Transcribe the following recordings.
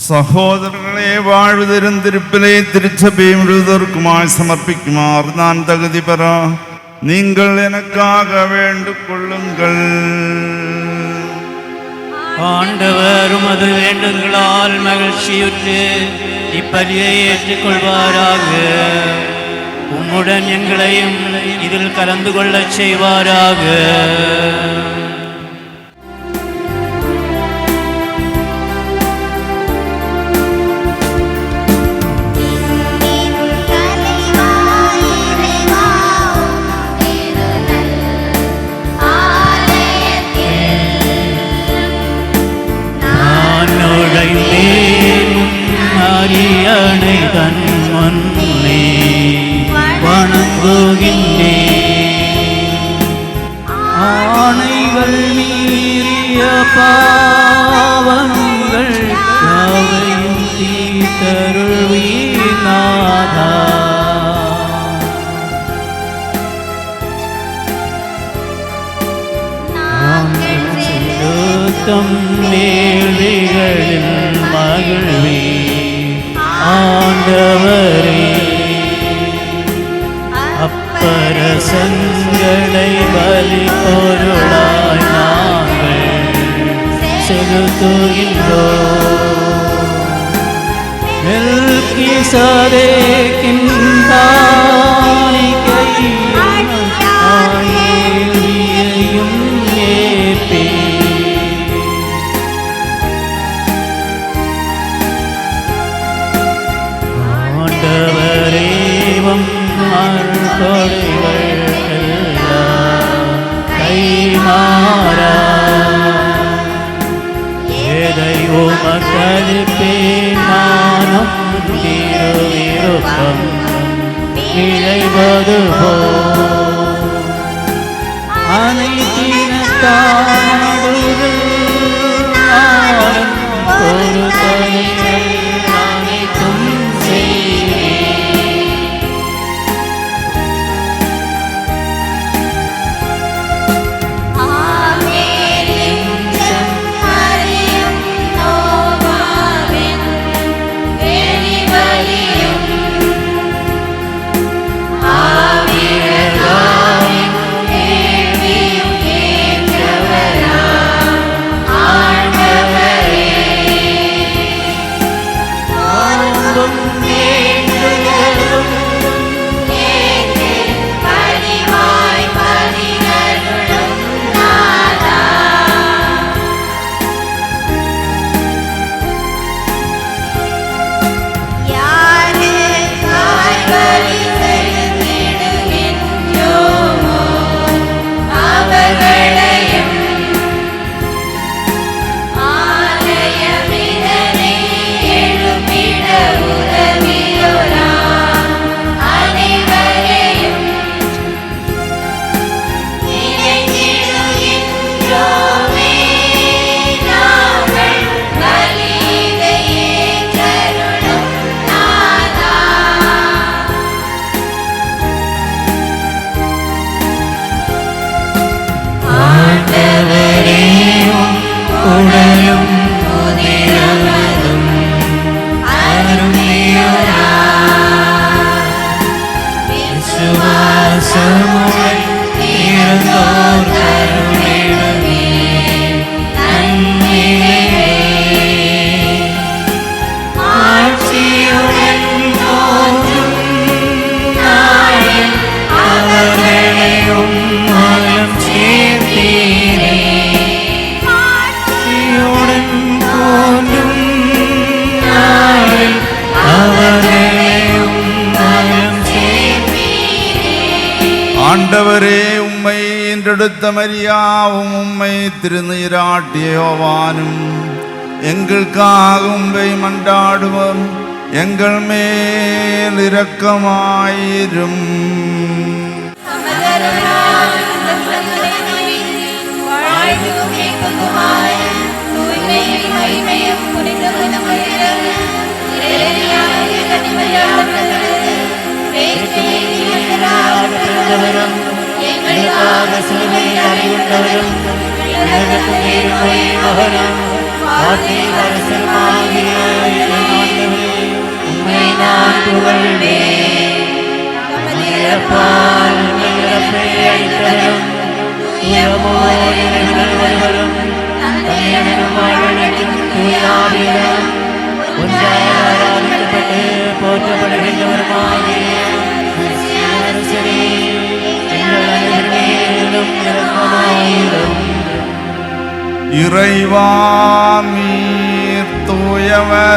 സഹോദരങ്ങളെ, വാഴ്വതരും തിരുപ്പിലെ തിരുച്ചഭയും മുഴുവതർക്കുമായി സമർപ്പിക്കുമാർ ഞാൻ തകുതി പെറ നിങ്ങൾ எனக்காக வேண்டிக் கொள்ளுங்கள். ஆண்டவர் உமது வேண்டுதலால் மகிழ்ச்சியுற்று இப்பலியை ஏற்றுக்கொள்வாராக. உம்முடன் எங்களையும் இதில் கலந்து கொள்ளச் செய்வாராக. அரியணை தன் முன்னே வணங்குகின்றேன். ஆணைகள் மீறிய பாவங்கள் யாவையும் தீர்த்தருள்வீராதா. நாங்கள் செலுத்தும் வேள்விகளில் மகிழ்வே ஆண்டவரே. அப்பரசங்களை பலி பொருளாய் நாங்கள் செலுத்துகின்றோம். மெல்கிசதேக்கின் காணிக்கையும் ஆயேலியையும் ஏற்பே. ஆண்டவரேவம் அருள்கொடைகள் எல்லாம் கைமாறா. எதை உமக்களிப்பேன் நானும் திருவிருப்பம் இழைவது போல் அனைத்தினத்தாடுதல் நானும் ஒரு தலைகள் அனைத்தும் ஆண்டவரே, உம்மை என்றெடுத்த மரியாவும் உம்மை திருநீராட்டிய யோவானும் எங்களுக்காக உம்மை மன்றாடுவோம். எங்கள் மேல் இரக்கமாயிரும். வார்த்தையின் அரசனாகிய என் ஆண்டவரே, உம்மை நான் புகழ்வேன். தமது இறப்பால் எங்கள் இறப்பை அழித்தவரும், தூயமோர் இறைவன் ஒருவரும், தந்தையனும் வாழ்வழிக்கும் தூய ஆவியாரும் ஒன்றாக ஆராதிக்கப்பட்டு போற்றப்படுகின்றவருமாகிய அரசரே, எங்கள் அனைவர் மேலும் இரக்கமாயிரும். இறைவா நீர் தூயவராகின்றீர்.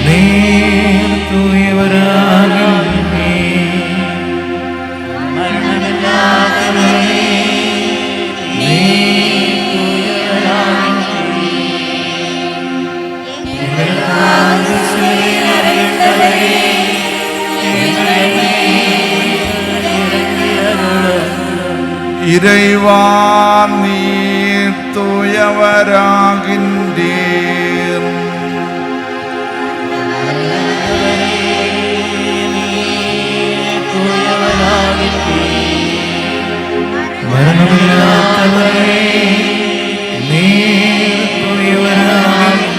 நீர் தூயவராகின்றீர். மரணமில்லாதவரே, நீர் தூயவராகின்றீர். எங்களுக்காக சிலுவையில் அறையுண்டவரே, எங்களை இறைவா நீர் தூயவராகின்றீர். மரணமில்லாதவரே, நீர் தூயவராகின்றீர்.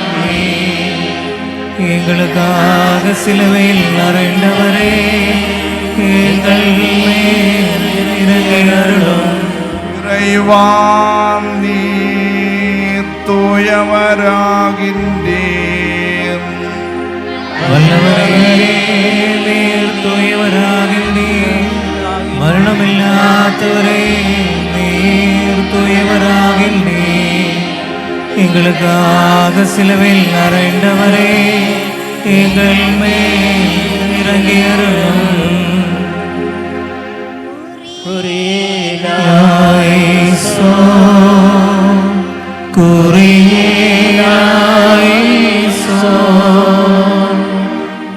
எங்களுக்காக சிலுவையில் அறைந்தவரே, எங்கள் மேல் இறங்கி அருளும். இறைவா நீர் தூயவராகின்றீர். வல்லவரே, நீர் தூயவராகின்றீர். மரணமில்லாதவரே, நீர் தூயவராகின்றீர். எங்களுக்காக சிலுவையில் அறைந்தவரே, எங்கள் மேல் இறங்கி அருளும். Kurielaison, Kurielaison,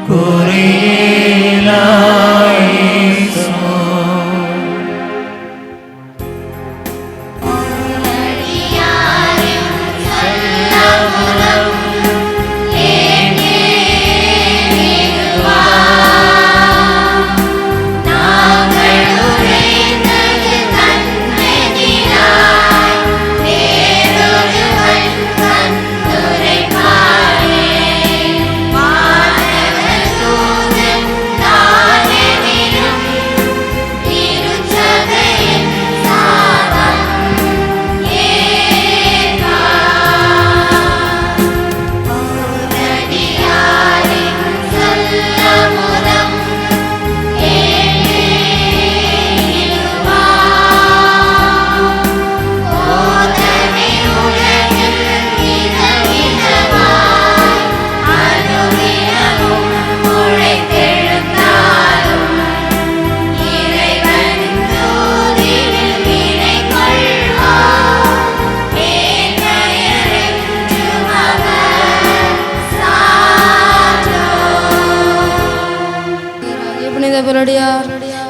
Kurielaison.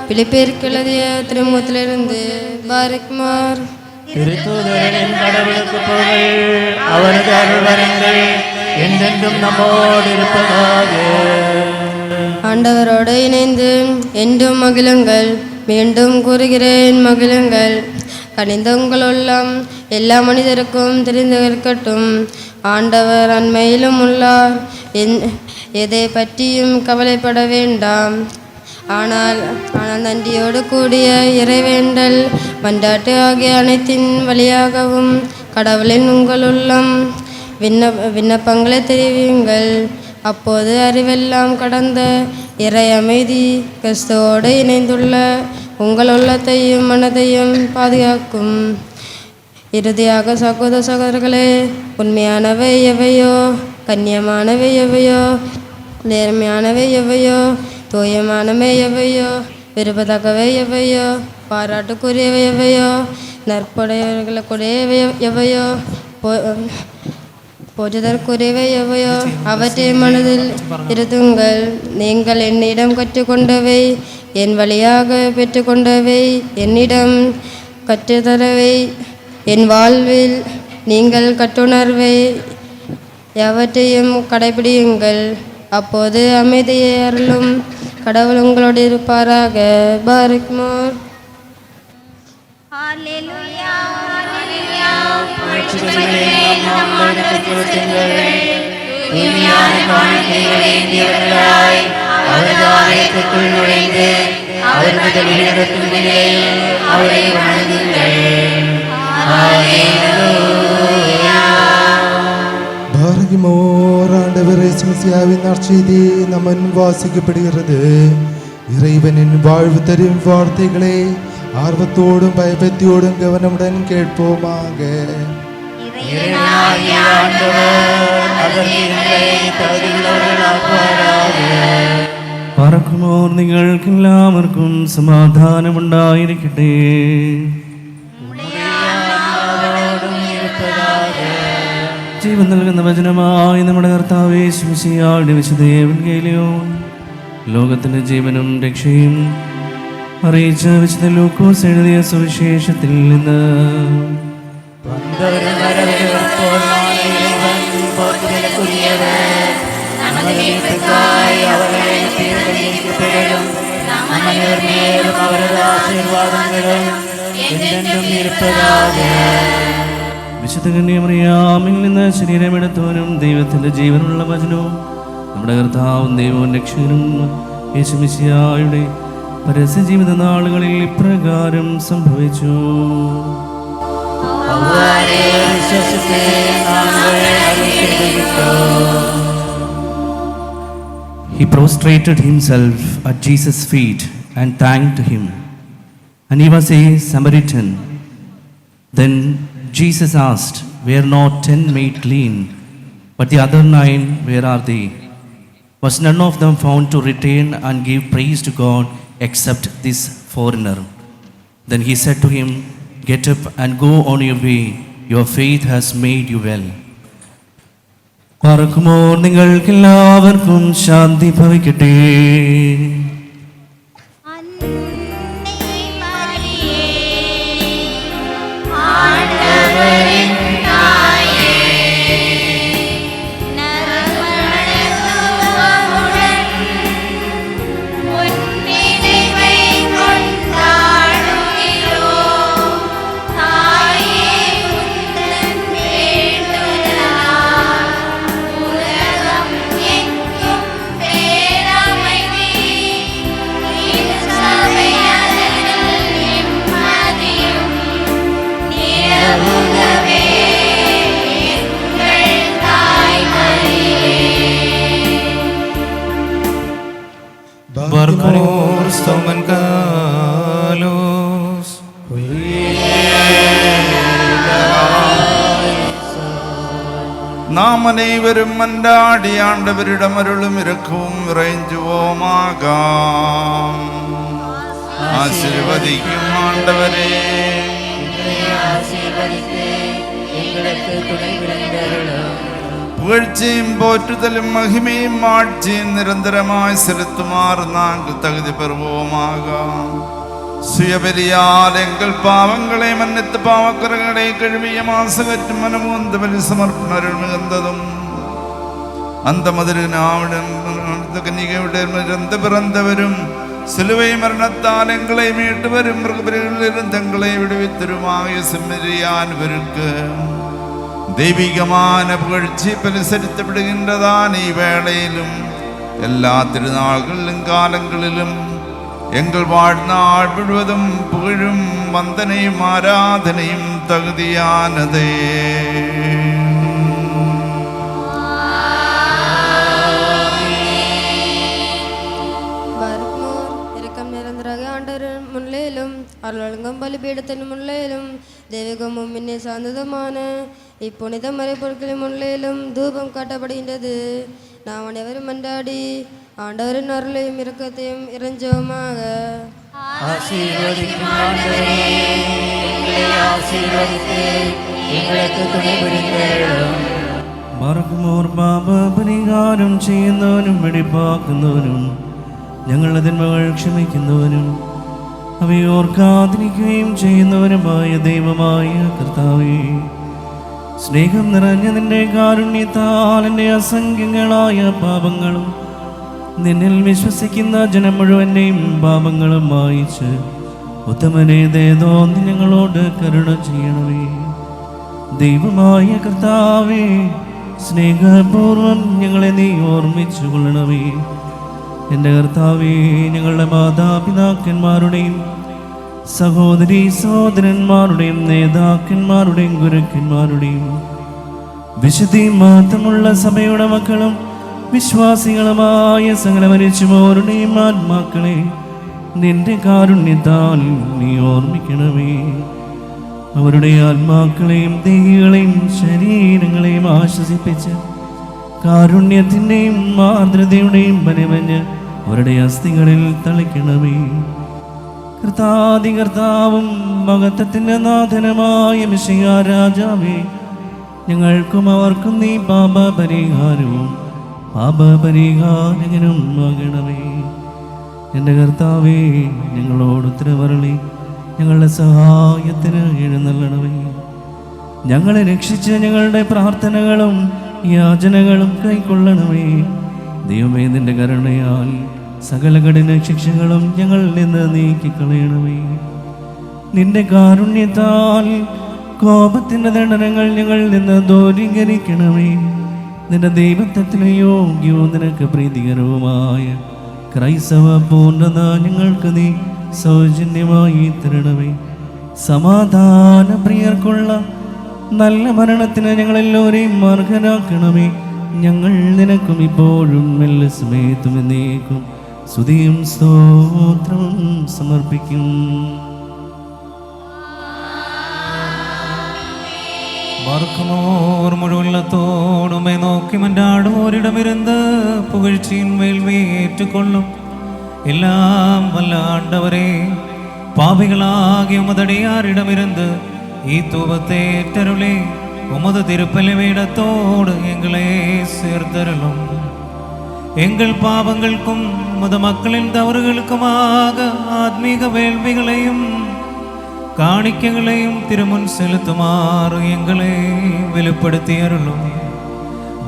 பிலிப்பியருக்கு எழுதிய திருமுகத்திலிருந்து பாரிக்மார். திருத்தூதரின் கடவுளுக்கு புகழ். அவரது அருள்வரங்கள் என்றென்றும் நம்மோடு இருப்பதாக. ஆண்டவரோடு இணைந்து என்றும் மகிழுங்கள். மீண்டும் கூறுகிறேன், மகிழுங்கள். கனிந்த உங்கள் உள்ளம் எல்லா மனிதருக்கும் தெரிந்து இருக்கட்டும். ஆண்டவர் அண்மையிலும் உள்ளார். எதை பற்றியும் கவலைப்பட வேண்டாம். ஆனால் நன்றியோடு கூடிய இறைவேண்டல் மன்றாட்டு ஆகிய அனைத்தின் வழியாகவும் கடவுளின் உங்கள் உள்ளம் விண்ணப்பங்களை தெரிவியுங்கள். அப்போது அறிவெல்லாம் கடந்த இறை அமைதி கிறிஸ்துவோடு இணைந்துள்ள உங்கள் உள்ளத்தையும் மனதையும் பாதுகாக்கும். இறுதியாக சகோதர சகோதரர்களே, உண்மையானவை எவையோ, கண்ணியமானவை எவையோ, நேர்மையானவை எவையோ, தூயமானவை எவையோ, விரும்பத்தக்கவை எவையோ, பாராட்டுக்குரியவை எவையோ, நற்புடையவர்களுக்குரிய எவையோ, போற்றுதற்குரியவை எவையோ அவற்றை மனதில் இருத்துங்கள். நீங்கள் என்னிடம் கற்றுக்கொண்டவை, என் வழியாக பெற்றுக்கொண்டவை, என்னிடம் கற்றுத்தரவை, என் வாழ்வில் நீங்கள் கற்றுணர்வை எவற்றையும் கடைபிடியுங்கள். அப்போது அமைதியை அருளும் கடவுள் உங்களோடு இருப்பாராக. பாரிக்மோர். பட்சிகளில் நம்மோடு கொடுத்துங்கள். தூய்மையான காணிக்கைகளை ஏந்தியவர்களாய் அவரது ஆலயத்துக்குள் நுழைந்து அவரது வெளியிடத்தின் நிலையில் அவரை வணங்குங்கள். பாரகிமோர் ஆண்டவர் இயேசுவின் நற்செய்தி நம்மன் வாசிக்கப்படுகிறது. இறைவனின் வாழ்வு தரும் வார்த்தைகளை ஆர்வத்தோடும் பயபக்தியோடும் கவனமுடன் கேட்போமாக. പറക്കുമോർ നിങ്ങൾക്കെല്ലാവർക്കും സമാധാനമുണ്ടായിരിക്കട്ടെ. ജീവൻ നൽകുന്ന വചനമായി നമ്മുടെ കർത്താവേ യേശുമിശിഹായുടെ വിശുദ്ധ എവൻഗേലിയോൻ ലോകത്തിന്റെ ജീവനും രക്ഷയും അറിയിച്ച വിശുദ്ധ ലൂക്കോസ് എഴുതിയ സുവിശേഷത്തിൽ നിന്ന് വിശുദ്ധ കന്യമറിയാമിൽ നിന്ന് ശരീരമെടുത്തവനും ദൈവത്തിന്റെ ജീവനുള്ള വചനവും നമ്മുടെ കർത്താവും ദൈവവും രക്ഷകനും യേശുമിശിഹായുടെ പരസ്യ ജീവിത നാളുകളിൽ ഇപ്രകാരം സംഭവിച്ചു. He prostrated himself at Jesus' feet and thanked him. And he was a Samaritan. Then Jesus asked, "Were not 10 made clean? But the other 9, where are they? Was none of them found to return and give praise to God except this foreigner?" Then he said to him, "Get up and go on your way. Your faith has made you well." പറക്കുമോർ നിങ്ങൾക്കെല്ലാവർക്കും ശാന്തി ഭവിക്കട്ടെ. நாம் அனைவரும் மன்றாடி ஆண்டவரிடம் அருளும் இரக்கமும் இறைஞ்சுவோமாகாம். ஆசீர்வதிக்கும் ஆண்டவரே, புகழ்ச்சியும் போற்றுதலும் மகிமையும் ஆட்சியும் நிரந்தரமாய் செலுத்துமாறு நாங்கள் தகுதி பெறுவோமாக. சுயபலியால் எங்கள் பாவங்களை மன்னித்து பாவக்கரங்களை கழுவிய மாசகற்றும் மனமுந்த பலி சமர்ப்பணர்கள் மிகுந்ததும் அந்த மதுரனிகையிலிருந்து பிறந்தவரும் சிலுவை மரணத்தால் எங்களை மீட்டு வரும் மிருகபலிகளிலிருந்து எங்களை விடுவித்திருமாய செம்மறியானவருக்கு தெய்வீகமான புகழ்ச்சி பரிசரித்தப்படுகின்றதான் இவ்வேளையிலும் எல்லா திருநாள்களிலும் காலங்களிலும் எங்கள் வாழ்நாள் முழுவதும் புகழும் வந்தனையும் ஆராதனையும் தகுதியானதே. முன்னிலும் அருளங்கும் பலிபீடத்தின் முன்னிலும் தெய்வீகமும் மின்னே சார்ந்ததுமான இப்புனித மறைப்பொருட்களின் முன்னிலும் தூபம் காட்டப்படுகின்றது. நாம் அனைவரும் மன்றாடி ஆண்டவரின் அருளையும் இரக்கத்தையும் இறைஞ்சோமாக. മറക്കുമോർ പാപപരിഹാരം ചെയ്യുന്നവനും വെടിപ്പാക്കുന്നവനും ഞങ്ങളുടെ തിന്മകൾ ക്ഷമിക്കുന്നവനും അവയോർക്കാതിരിക്കുകയും ചെയ്യുന്നവനുമായ ദൈവമായ കർത്താവേ, സ്നേഹം നിറഞ്ഞ നിന്റെ കാരുണ്യത്താൽ എൻ്റെ അസംഖ്യങ്ങളായ പാപങ്ങളും നിന്നിൽ വിശ്വസിക്കുന്ന ജനം മുഴുവൻ്റെയും പാപങ്ങളും മായിച്ച് ഉത്തമനേതേതോ നീ ഞങ്ങളോട് കരുണ ചെയ്യണമേ. ദൈവമായ കർത്താവേ, സ്നേഹപൂർവം ഞങ്ങളെ നീ ഓർമ്മിച്ചു കൊള്ളണമേ. എൻ്റെ കർത്താവേ, ഞങ്ങളുടെ മാതാപിതാക്കന്മാരുടെയും സഹോദരീ സഹോദരന്മാരുടെയും നേതാക്കന്മാരുടെയും ഗുരുക്കന്മാരുടെയും വിശുദ്ധി മാത്രമുള്ള സഭയുടെ മക്കളും വിശ്വാസികളുമായ സകല മരിച്ചുപോരുടെയും ആത്മാക്കളെ നിന്റെ കാരുണ്യത്താൽ നീ ഓർമ്മിക്കണമേ. അവരുടെ ആത്മാക്കളെയും ദേഹികളെയും ശരീരങ്ങളെയും ആശ്വസിപ്പിച്ച് കാരുണ്യത്തിൻ്റെയും മാതൃതയുടെയും പനമഞ്ഞ് അവരുടെ അസ്ഥികളിൽ തളിക്കണമേ. കർത്താവും മഹത്വത്തിൻ്റെ നാഥനുമായ മിശിഹാ രാജാവേ, ഞങ്ങൾക്കും അവർക്കും നീ പാപപരിഹാരവും പാപപരിഹാരകനും ആകണമേ. എൻ്റെ കർത്താവേ, ഞങ്ങളോട് ഉത്തരവരുളി ഞങ്ങളുടെ സഹായത്തിന് എഴുന്നള്ളണമേ. ഞങ്ങളെ രക്ഷിച്ച് ഞങ്ങളുടെ പ്രാർത്ഥനകളും യാചനകളും കൈക്കൊള്ളണമേ. ദൈവമേ, നിന്റെ കരുണയാൽ സകല കഠിന ശിക്ഷകളും ഞങ്ങളിൽ നിന്ന് നീക്കിക്കളയണമേ. നിന്റെ കാരുണ്യത്താൽ കോപത്തിൻ്റെ ദണ്ഡനങ്ങൾ ഞങ്ങളിൽ നിന്ന് ദൂരീകരിക്കണമേ. നിന്റെ ദൈവത്വത്തിന് യോഗ്യവും നിനക്ക് പ്രീതികരവുമായ ക്രൈസ്തവ പൂർണ്ണത ഞങ്ങൾക്ക് നീ സൗജന്യമായി തരണമേ. സമാധാന പ്രിയർക്കുള്ള നല്ല മരണത്തിന് ഞങ്ങളെല്ലാവരെയും അർഹരാക്കണമേ. ഞങ്ങൾ നിനക്കും ഇപ്പോഴും എല്ലാ സമയത്തും എന്നേക്കും സ്തുതിയും സ്തോത്രവും സമർപ്പിക്കും. മറക്കുമോർ മുഴുവല്ലത്തോടുമേ നോക്കി മറ്റാടുമോരിടമിരുന്ന് പുകഴ്ചയും വേൽവേറ്റുകൊള്ളും. എല്ലാം വല്ലാണ്ടവരെ പാപികളാകിയ ഉമതടിയാരിടമിരുന്ന് ഈ തൂപത്തേറ്റരുളേ உமது திருப்பலிவேடத்தோடு எங்களை சேர்த்தருளும். எங்கள் பாவங்களுக்கும் உமது மக்களின் தவறுகளுக்குமாக ஆத்மீக வேள்விகளையும் காணிக்கைகளையும் திருமுன் செலுத்துமாறு எங்களை வெளிப்படுத்தி அருளும்.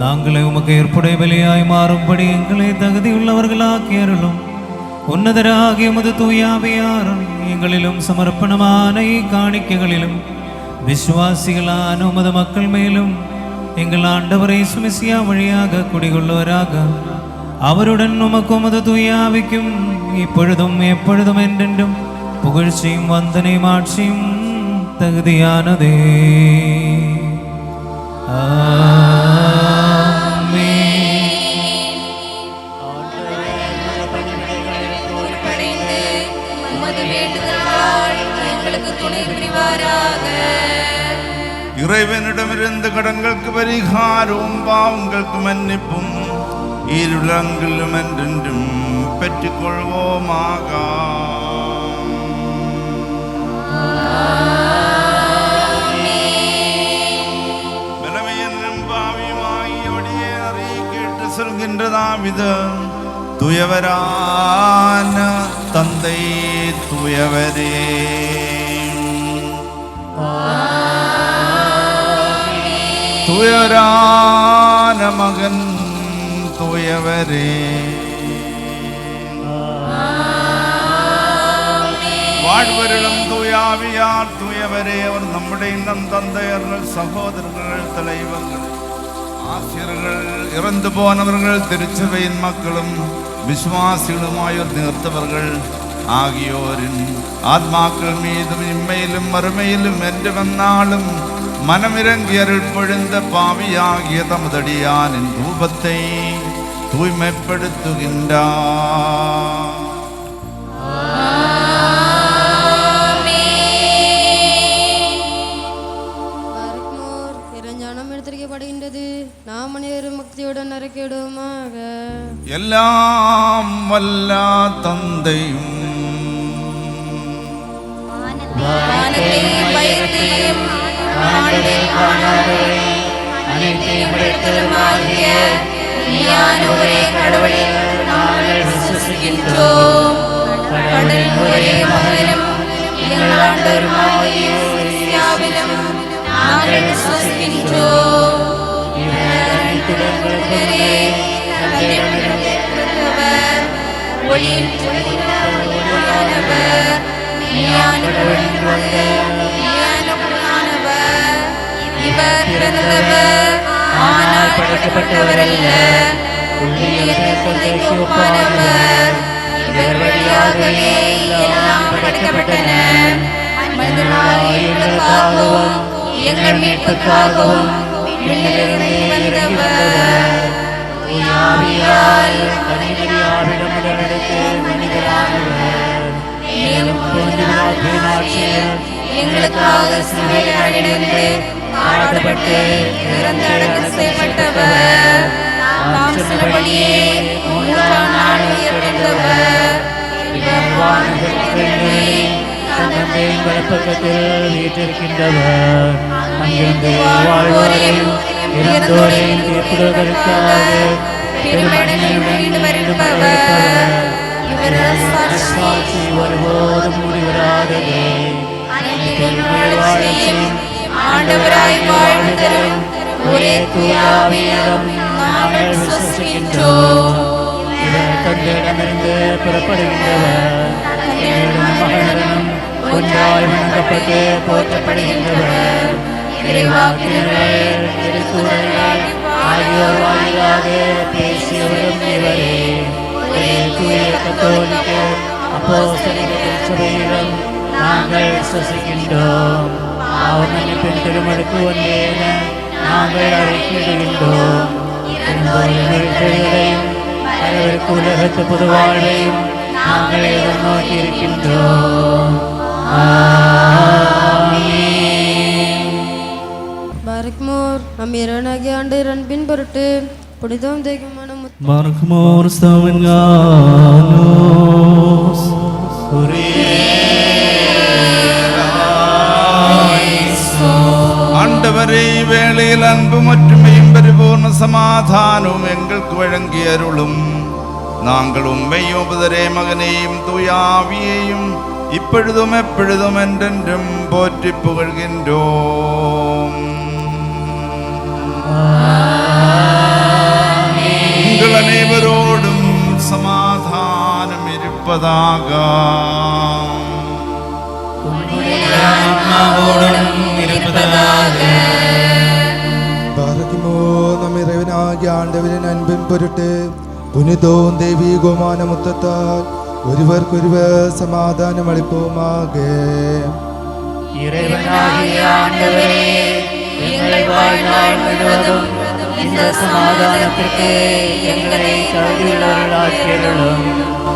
நாங்களே உமக்கு ஏற்புடைய பலியாய் மாறும்படி எங்களை தகுதியுள்ளவர்களாக்கி அருளும். உன்னதராகிய உமது தூயாவியாரும் எங்களிலும் சமர்ப்பணமான காணிக்கைகளிலும் விசுவாசிகளான உமது மக்கள் மேலும் எங்கள் ஆண்டவர் இயேசு மெசியா வழியாக குடிகொள்ளுவராக. அவருடன் உமக்கு உமது தூயாவிக்கும் இப்பொழுதும் எப்பொழுதும் என்றென்றும் புகழ்ச்சியும் வந்தனையும் ஆட்சியும் தகுதியானதே. இறைவனிடமிருந்து கடன்களுக்கு பரிகாரமும் பாவங்களுக்கு மன்னிப்பும் இருளங்களும் என்றென்றும் பெற்றுக்கொள்வோமாக. பலமையென்றும் பாவியுமாய் ஒடியே அறிய கேட்டு சொல்கின்றதாவிது துயவரான தந்தை துயவரே, துயரான மகன் துயவரே, வாழ்வருளும் தூயாவியார் தூயவரே. அவர் நம்முடைய நம் தந்தையர்கள் சகோதரர்கள் தலைவர்கள் ஆசிரியர்கள் இறந்து போனவர்கள் திருச்சபையின் மக்களும் விசுவாசிகளுமாயோர் நிறுத்தவர்கள் ஆகியோரின் ஆத்மாக்கள் மீதும் இம்மையிலும் மறுமையிலும் என்று வந்தாலும் மனமிறங்கி அருள் பொழிந்த பாவியாகிய தமதடியானின் ரூபத்தை தூய்மைப்படுத்துகின்றார். ஞானம் எடுத்திருக்கப்படுகின்றது. நாம் அனைவரும் பக்தியுடன் அறிக்கையிடுவோமாக. எல்லாம் வல்ல தந்தையும் ஒரே கடவுளில் நாங்கள் விசுவசிக்கின்றோம். கடல் ஒரே மகனும் எங்கள் ஆண்டவருமாகிய இயேசுவிலும் நாங்கள் விசுவசிக்கின்றோம். ஒளியின் ஒளியானவர், மெய்யான பொருளின் மெய்யான பொருளானவர், இவர் பிறந்தவர் ஆனால் படைக்கப்பட்டவரல்ல, தந்தைக்கு ஒப்பானவர். இவர் வழியாகவே எல்லாம் படைக்கப்பட்டன. மனிதர்களுக்காகவும் எங்கள் மீட்புக்காகவும் விண்ணிலிருந்து வந்தவர். ஆவியால் கன்னிமரியாவிடம் உடனெடுத்து மனிதரானவர். மேலும் பொன்னியின் ஆட்சியில் எங்களுக்காக சிலுவையில் அடைந்து பாடுபட்டு இறந்து அடக்கம் செய்யப்பட்டவர். தாம் சொன்னபடியே மூன்றாம் நாள் உயிர்த்தெழுந்தவர். இவர் வானத்திலிருந்து தந்தையின் வலப்பக்கத்தில் வீற்றிருக்கின்றவர். அங்கிருந்து வாழ்வோரையும் இறந்தோரையும் தீர்ப்பிடுவதற்காக பெருமடங்கில் மீண்டு வருபவர். இவர் சாட்சி ஒருபோதும் முடிவராதது. ஆண்டவராய் வாழ்வு தரும் ஒரே தூய ஆவியிடம் நாங்கள் விசுவசிக்கின்றோம். இவர் தந்தையிடமிருந்து புறப்படுகின்றவர். மகனுடனும் ஒன்றாய் வணங்கப்பட்டு போற்றப்படுகின்றவர். இறைவாக்கினர்கள் திருக்குறள்கள் ஆகியோர் வாயிலாக பேசியவரும் இவரே. ஒரே தூய கத்தோலிக்க அப்போஸ்தலிக திருச்சபையிடம் நாங்கள் விசுவசிக்கின்றோம். பாவமன்னிப்பின் திருமலுக்கு ஒன்றேன நாங்கள் அறிக்கையிடுகின்றோம். எழுத்தையும் தலைவருக்கு உலகத்து பொது வாழ்வையும் நாங்கள் எதிர்நோக்கி இருக்கின்றோம். பாரக்மோர் நம் இறைவனாகிய ஆண்டவர் அன்பின் பொருட்டு புனிதம் தேகமான Barkmore Stavenganos. ஆண்டவரே, வேளையில் அன்பு மற்றும் பரிபூர்ண சமாதானமும் எங்களுக்கு வழங்கி அருளும். நாங்கள் உம்மை உபதரே மகனையும் தூயாவியையும் இப்பொழுதும் எப்பொழுதும் என்றென்றும் போற்றி புகழ்கின்றோம். உங்கள் அனைவரோடும் சமாதானம் இருப்பதாக. பாரதிமோ நம் இறைவனாகிய ஆண்டவரின் அன்பின் பொருட்டு புனிதோம் தெய்வீகமான முத்தத்தால் ஒருவருக்கொருவர் சமாதானம் அளிப்போமாக. இறைவனாகிய ஆண்டவரே, எங்கள் வாழ்நாள் முழுவதும் இந்த சமாதானத்திற்கு எங்களை தகுதியுள்ளவர்களாக்கியருளும்.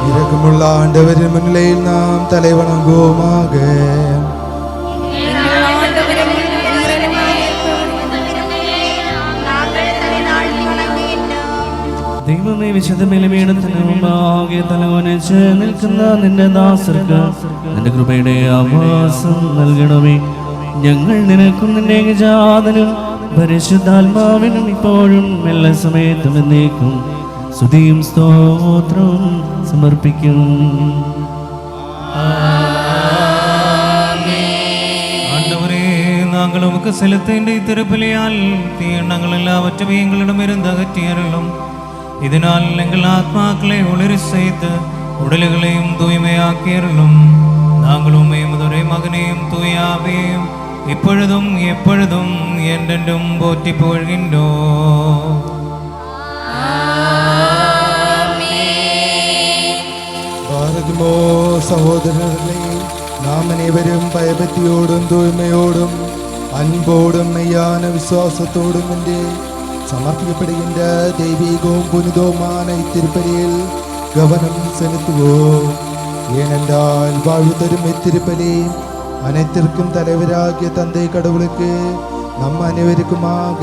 இரக்கமுள்ள ஆண்டவரின் முன்னிலையில் நாம் தலை வணங்குவோமாக. ദൈവമേ, വിശുദ്ധ ബലിപീഠത്തിന് മുമ്പാകെ തലവനച്ച് നിൽക്കുന്ന നിന്റെ ദാസർക്ക് നിന്റെ കൃപയുടെ ആവാസം നൽകണമേ. ഞങ്ങൾ നിനക്കും നിന്റെ ഏകജാതനും പരിശുദ്ധാത്മാവിനും ഇപ്പോഴും എല്ലാ സമയത്തും എന്നേക്കും സ്തുതിയും സ്തോത്രവും സമർപ്പിക്കും. ஆண்டவரே, நாங்கள் உமக்கு செலுத்த திருப்பலியால் தீயெண்ணங்கள் எல்லாவற்றையும் எங்களிடமிருந்து அகற்றியருளும். இதனால் எங்கள் ஆத்மாக்களை ஒளிர செய்து உடல்களையும் தூய்மையாக்கியருளும். நாங்கள் உம்மையும் ஒரே மகனையும் தூயாவையும் இப்பொழுதும் எப்பொழுதும் என்றென்றும் போற்றி புகழ்கின்றோம். பாரதிமோ சகோதரர்களே, நாம் அனைவரும் பயபக்தியோடும் தூய்மையோடும் அன்போடும் மெய்யான விசுவாசத்தோடும் என்று சமர்ப்பிக்கப்படுகின்ற தெய்வீகവും புனிதவுமான இத்திருப்பலியில் கவனம் செலுத்துவோம். ஏனென்றால் வாழ்வு தரும் இத்திருப்பலி அனைத்திற்கும் தலைவராகிய தந்தை கடவுளுக்கு நம் அனைவருக்குமாக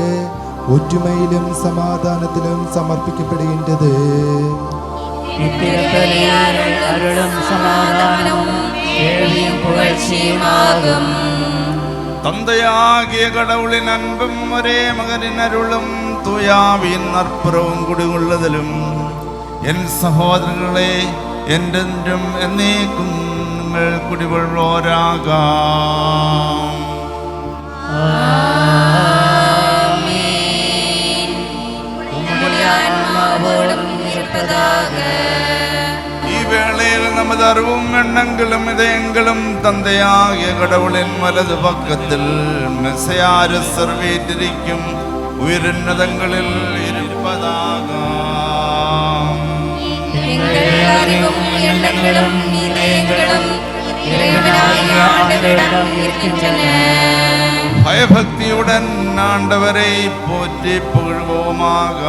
ஒற்றுமையிலும் சமாதானத்திலும் சமர்ப்பிக்கப்படுகின்றது. அருளும் சமாதானமும் கேள்வியும் புகழ்ச்சியுமாகும். தந்தையாகிய கடவுளின் அன்பும் ஒரே மகனின் அருளும் தூயாவின் நற்புறவும் குடிகொள்ளுதலும் என் சகோதரர்களே என்றென்றும் എന്നേക്കും നിങ്ങൾ കുടികൊള്ളുവോരാക. ഈ വേളയിൽ நமது அறிவும் எண்ணங்களும் இதயங்களும் தந்தையாகிய கடவுளின் வலது பக்கத்தில் மெசையாரசர் வீற்றிருக்கும் உயிரின்னதங்களில் இருப்பதாக. எங்கள் அறிவும் எண்ணங்களும் இதயங்களும் இறைவனாகிய ஆண்டவரிடம் இருக்கின்றன. பயபக்தியுடன் ஆண்டவரை போற்றி புகழ்வோமாக.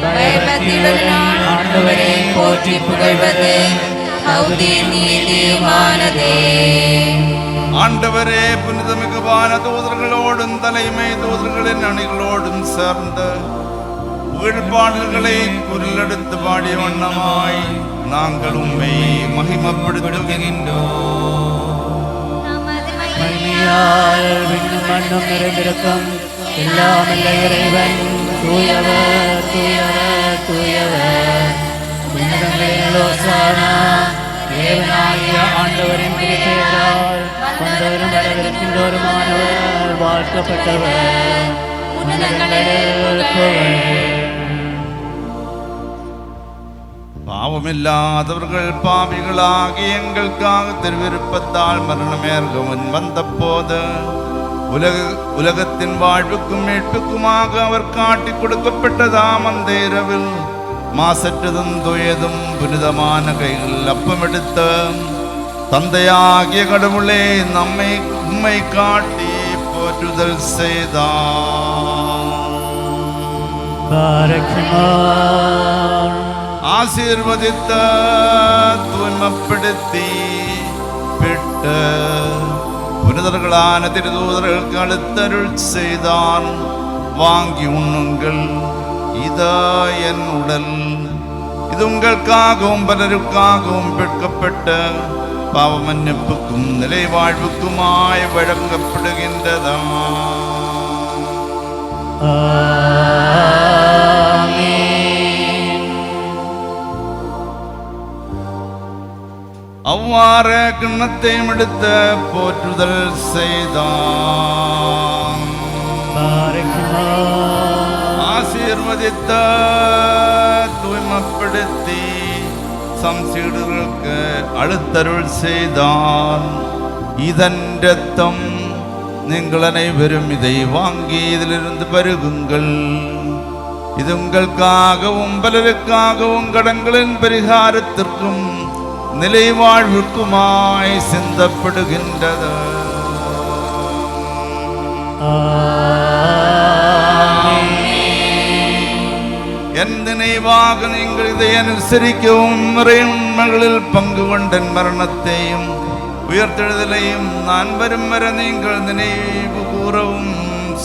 பயபக்தியுடன் ஆண்டவரை போற்றி புகழ்வது தகுதி நீதியுமானதே. ஆண்டவரே புனிதமிகுவான தூதர்களோடும் தலைமை தூதர்களின் அணிகளோடும் சேர்ந்து புகழ்பாடல்களை குரலெடுத்து பாடிய வண்ணமாய் நாங்கள் உம்மை மகிமைப்படுத்துகின்றோம். மகிமையால் விண்ணும் மண்ணும் நிறைந்திருக்கும் எல்லாம் வல்ல இறைவன் தூயவர் தூயவர் தூயவர். உன்னதங்களில் ஓசானா. தேவனாகிய ஆண்டவரின் திருப்பெயரால் வந்தவரும் வரவிருக்கின்றோருமானவர் வாழ்க்கப்பட்டவர். உன்னதங்களில் புகழ். பாவமில்லாதவர்கள் பாவிகளாகி எங்களுக்காக திருவிருப்பத்தால் மரணமேற்கவன் வந்த போது உலகத்தின் வாழ்வுக்கும் மீட்புக்குமாக அவர் காட்டி கொடுக்கப்பட்டதாம் அந்த இரவில் மாசற்றதும் துயதும் புனிதமான கைகள் அப்பமெடுத்த தந்தையாகிய கடவுளே நம்மை உம்மை காட்டி போற்றுதல் செய்தார். ஆசீர்வதித்த தூய்மைப்படுத்தி பெற்ற புனிதர்களான திருதூதர்களுக்கு அழுத்தருள் செய்தான். வாங்கி உண்ணுங்கள், இதா என் உடல். இது உங்களுக்காகவும் பலருக்காகவும் பெற்கப்பட்ட பாவ மன்னிப்புக்கும் நிலை வாழ்வுக்குமாய் வழங்கப்படுகின்றதா. அவ்வாறு கிண்ணத்தை எடுத்த போற்றுதல் செய்தான். ஆசீர்வதித்த தூய்மைப்படுத்தி சம்சீடர்களுக்கு அழுத்தருள் செய்தான். இதன் இரத்தம், நீங்கள் அனைவரும் இதை வாங்கி இதிலிருந்து பருகுங்கள். இது உங்களுக்காகவும் பலருக்காகவும் கடன்களின் பரிகாரத்திற்கும் நிலை வாழ்வுக்குமாய் சிந்தப்படுகின்றது. என் நினைவாக நீங்கள் இதை அனுசரிக்கவும் உண்மைகளில் பங்கு கொண்டன் மரணத்தையும் உயர்த்தெழுதலையும் நான் வரும் வர நீங்கள் நினைவு கூறவும்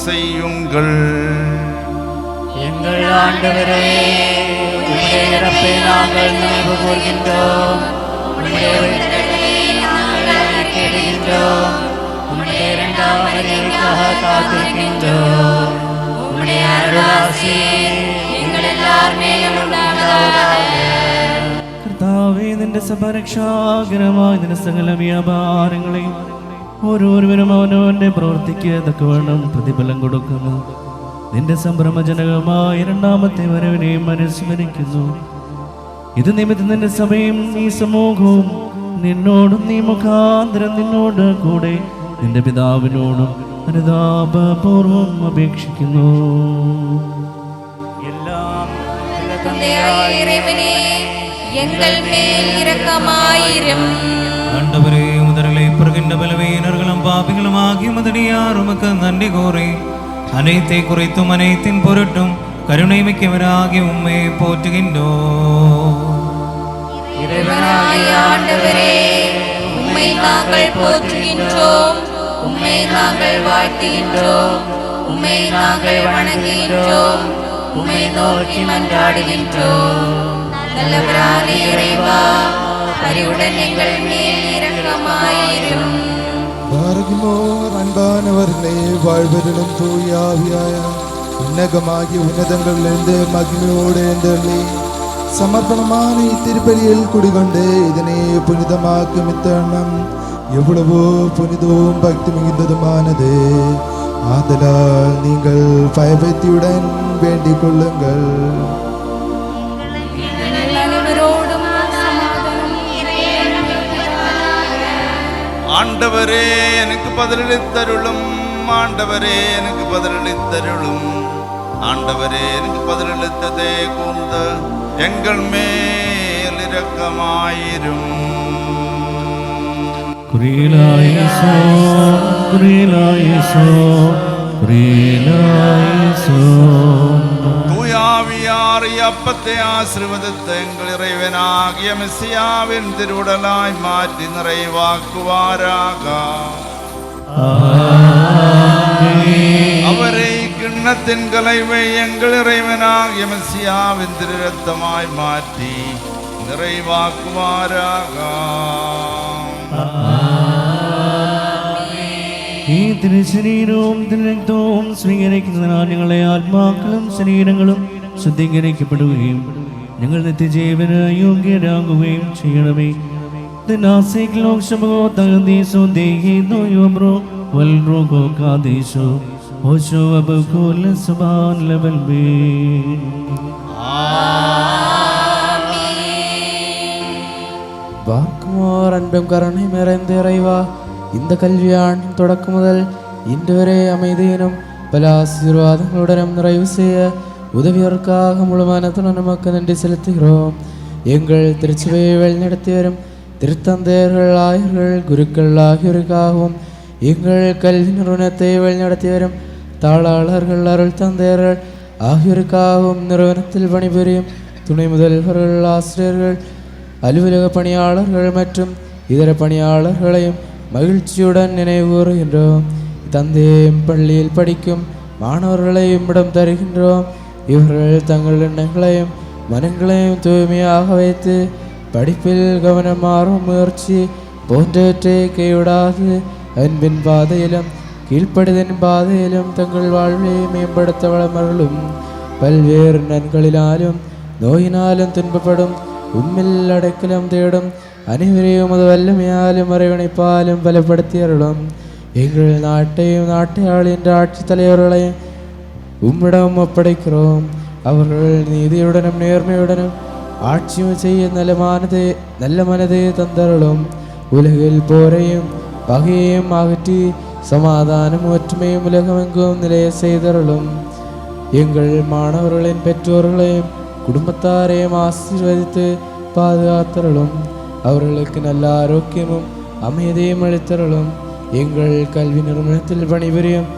செய்யுங்கள். எங்கள் ஆண்டவரே, உம்முடைய இறப்பை நாங்கள் நினைவு கூர்கின்றோம். உம்முடைய உயிர்த்தெழுதலை நாங்கள் அறிக்கையிடுகின்றோம். உம்முடைய இரண்டாம் வருகைக்காக காத்திருக்கின்றோம். உம்முடைய அருளாசி எங்கள் எல்லார் மேலும் உண்டாவதாக. കർത്താവേ, നിന്റെ സഭരക്ഷാകരമായ നിന്റെ സകല വ്യാപാരങ്ങളെയും ഓരോരുവരും അവനവന്റെ പ്രവർത്തിക്ക് തക്കവണ്ണം പ്രതിഫലം കൊടുക്കുന്നു. നിന്റെ സംഭ്രമജനകമായ രണ്ടാമത്തെ വരവിനെയും അനുസ്മരിക്കുന്നു. ഇത് നിമിത്തം നിന്റെ സഭയും ഈ സമൂഹവും നിന്നോടും നീ മുഖാന്തരം നിന്നോട് കൂടെ നിന്റെ പിതാവിനോടും അനുതാപപൂർവം അപേക്ഷിക്കുന്നു. எல்லாம் தந்தையாയ இறைவனே, எங்கள் மேல் இரக்கமாயிரும். ஆண்டவரே, முதலை பிறகின்ற பலவீனர்களும் பாபிகளும் ஆகிய முதலியார் உமக்கு நன்றி கூறி அனைத்தை குறைத்தும் அனைத்தின் பொருட்டும் கருணை மிக்கவராகி உம்மை போற்றுகின்றோம். இறைவனாகிய ஆண்டவரே, உம்மை நாங்கள் போற்றுகின்றோம். உம்மை நாங்கள் வாழ்த்துகின்றோம். உம்மை நாங்கள் வணங்குகின்றோம். உம்மை நோக்கி மன்றாடுகின்றோம். நல்லவரான இறைவா, பரிவுடன் எங்கள் மேல் இரக்கமாயிரும். பாரகிமோர் அன்பானவர்களே, வாழ்வரிலும் தூயாவியாய உன்னகமாகிய உன்னதங்களிலிருந்து மகிமையோடு எழுந்தருளி சமர்ப்பணமான இத்திருப்பலியில் குடிகொண்டு இதனை புனிதமாக்கும் இத்தருணம் எவ்வளவோ புனிதவும் பக்தி மிகுந்ததுமானது. ஆதலால் நீங்கள் பயபக்தியுடன் வேண்டிக் கொள்ளுங்கள். அனைவரோடும் ஆண்டவரே எனக்கு பதிலளித்தருளும். ஆண்டவரே எனக்கு பதிலளித்தருளும். ஆண்டவரே எனக்கு பதிலளித்ததே கூர்ந்த எங்கள் மேல் இரக்கமாயிரும். தூயாவியார் அப்பத்தை ஆசீர்வதித்த எங்கள் இறைவனாகிய மெசியாவின் திருவுடலாய் மாற்றி நிறைவாக்குவாராக. அவரை கிண்ணத்தின் கலைவை எங்கள் இறைவனாகிய மெசியாவின் திருரத்தமாய் மாற்றி நிறைவாக்குவாராக. ഈ തിരുശരീരവും തിരുരക്തവും സ്വീകരിക്കുന്നതിനാൽ ഞങ്ങളെ ആത്മാക്കളും ശരീരങ്ങളും ശുദ്ധീകരിക്കപ്പെടുകയും ഞങ്ങൾ നിത്യജീവന് യോഗ്യരാകുകയും ചെയ്യണമേ. வாக்குமார் அன்பும் கருணை நிறைந்த இறைவா, இந்த கல்வியாண்டின் தொடக்கம் முதல் இன்று வரை அமைதியினும் பல ஆசீர்வாதங்களுடனும் நிறைவு செய்ய உதவியற்காக முழு மனத்துடன் நமக்கு நன்றி செலுத்துகிறோம். எங்கள் திருச்சபையை வழிநடத்தி வரும் திருத்தந்தையர்கள், ஆயர்கள், குருக்கள் ஆகியோருக்காகவும் எங்கள் கல்வி நிறுவனத்தை வழிநடத்தி வரும் தாளாளர்கள், அருள் தந்தையர்கள் ஆகியோருக்காகவும் நிறுவனத்தில் பணிபுரியும் துணை முதல்வர்கள், ஆசிரியர்கள், அலுவலக பணியாளர்கள் மற்றும் இதர பணியாளர்களையும் மகிழ்ச்சியுடன் நினைவுகூறுகின்றோம். தந்தையும் பள்ளியில் படிக்கும் மாணவர்களையும் இடம் தருகின்றோம். இவர்கள் தங்கள் எண்ணங்களையும் மனங்களையும் தூய்மையாக வைத்து படிப்பில் கவனமாறும் முயற்சி போன்றவற்றை கைவிடாது அன்பின் பாதையிலும் கீழ்ப்படுதலின் பாதையிலும் தங்கள் வாழ்வை மேம்படுத்த வளமர்களும். பல்வேறு நன்களினாலும் நோயினாலும் துன்பப்படும் உம்மில் அடைக்கலம் தேடும் அனைவரையும் அது வல்லமையாலும் அரவணைப்பாலும் பலப்படுத்தியருளும். எங்கள் நாட்டையும் நாட்டையாளின் ஆட்சி தலைவர்களையும் உம்மிடம் ஒப்படைக்கிறோம். அவர்கள் நீதியுடனும் நேர்மையுடனும் ஆட்சியும் செய்ய நல்ல மனதை தந்தருளும். உலகில் போரையும் பகையையும் அகற்றி சமாதானம் ஒற்றுமையும் உலகமெங்கும் நிலைய செய்தருளும். எங்கள் மாணவர்களின் பெற்றோர்களையும் குடும்பத்தாரையும் ஆசீர்வதித்து பாதுகாத்தருளும். அவர்களுக்கு நல்ல ஆரோக்கியமும் அமைதியும் அளித்தருளும். எங்கள் கல்வி நிறுவனத்தில் பணிபுரியும்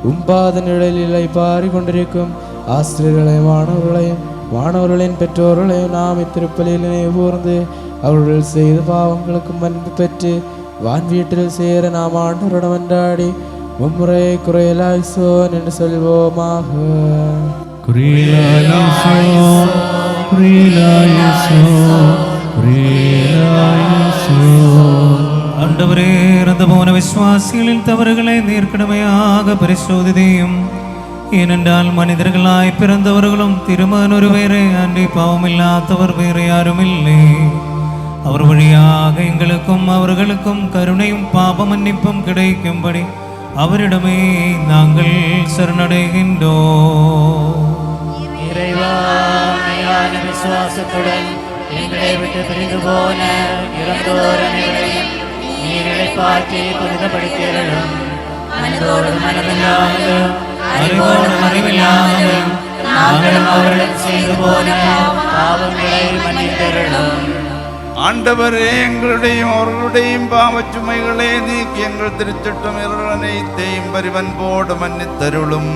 உம்பாத நிழலில் பாரி கொண்டிருக்கும் ஆசிரியர்களையும் மாணவர்களின் பெற்றோர்களையும் நாம் இத்திருப்பலில் நினைவுகூர்ந்து அவர்கள் செய்த பாவங்களுக்கு மன்னிப்பு பெற்று வான் வீட்டில் சேர நாம் ஆண்டவரிடம் மன்றாடி மும்முறை குறையலாய்சோன் என்று சொல்வோமாக. ஆண்டவரே, இறந்து போன விசுவாசிகளின் தவறுகளை நேர்க்கடுமையாக பரிசோதிதையும். ஏனென்றால் மனிதர்களாய் பிறந்தவர்களும் திருமகன் ஒருவரே அன்றி பாவமில்லாதவர் வேறு யாரும் இல்லை. அவர் வழியாக எங்களுக்கும் அவர்களுக்கும் கருணையும் பாப மன்னிப்பும் கிடைக்கும்படி அவரிடமே நாங்கள் சரணடைகின்றோம். விசுவாசத்துடன் எங்களை விட்டு பிரிந்து போன இறந்தோர் அனைவரையும் நீரை பார்த்து புனிதப்படுத்தியலும் மனதோடும் மனமில்லாமலும் அறிவோடும் அறிவில்லாமலும் நாங்களும் அவர்களும் செய்து போன பாவங்களை மன்னித்தருளும். ஆண்டவரே, எங்களுடையும் அவர்களுடையும் பாவச் சுமைகளை நீக்கி எங்கள் திருச்சட்டம் அனைத்தையும் பரிவன்போடு மன்னித்தருளும்.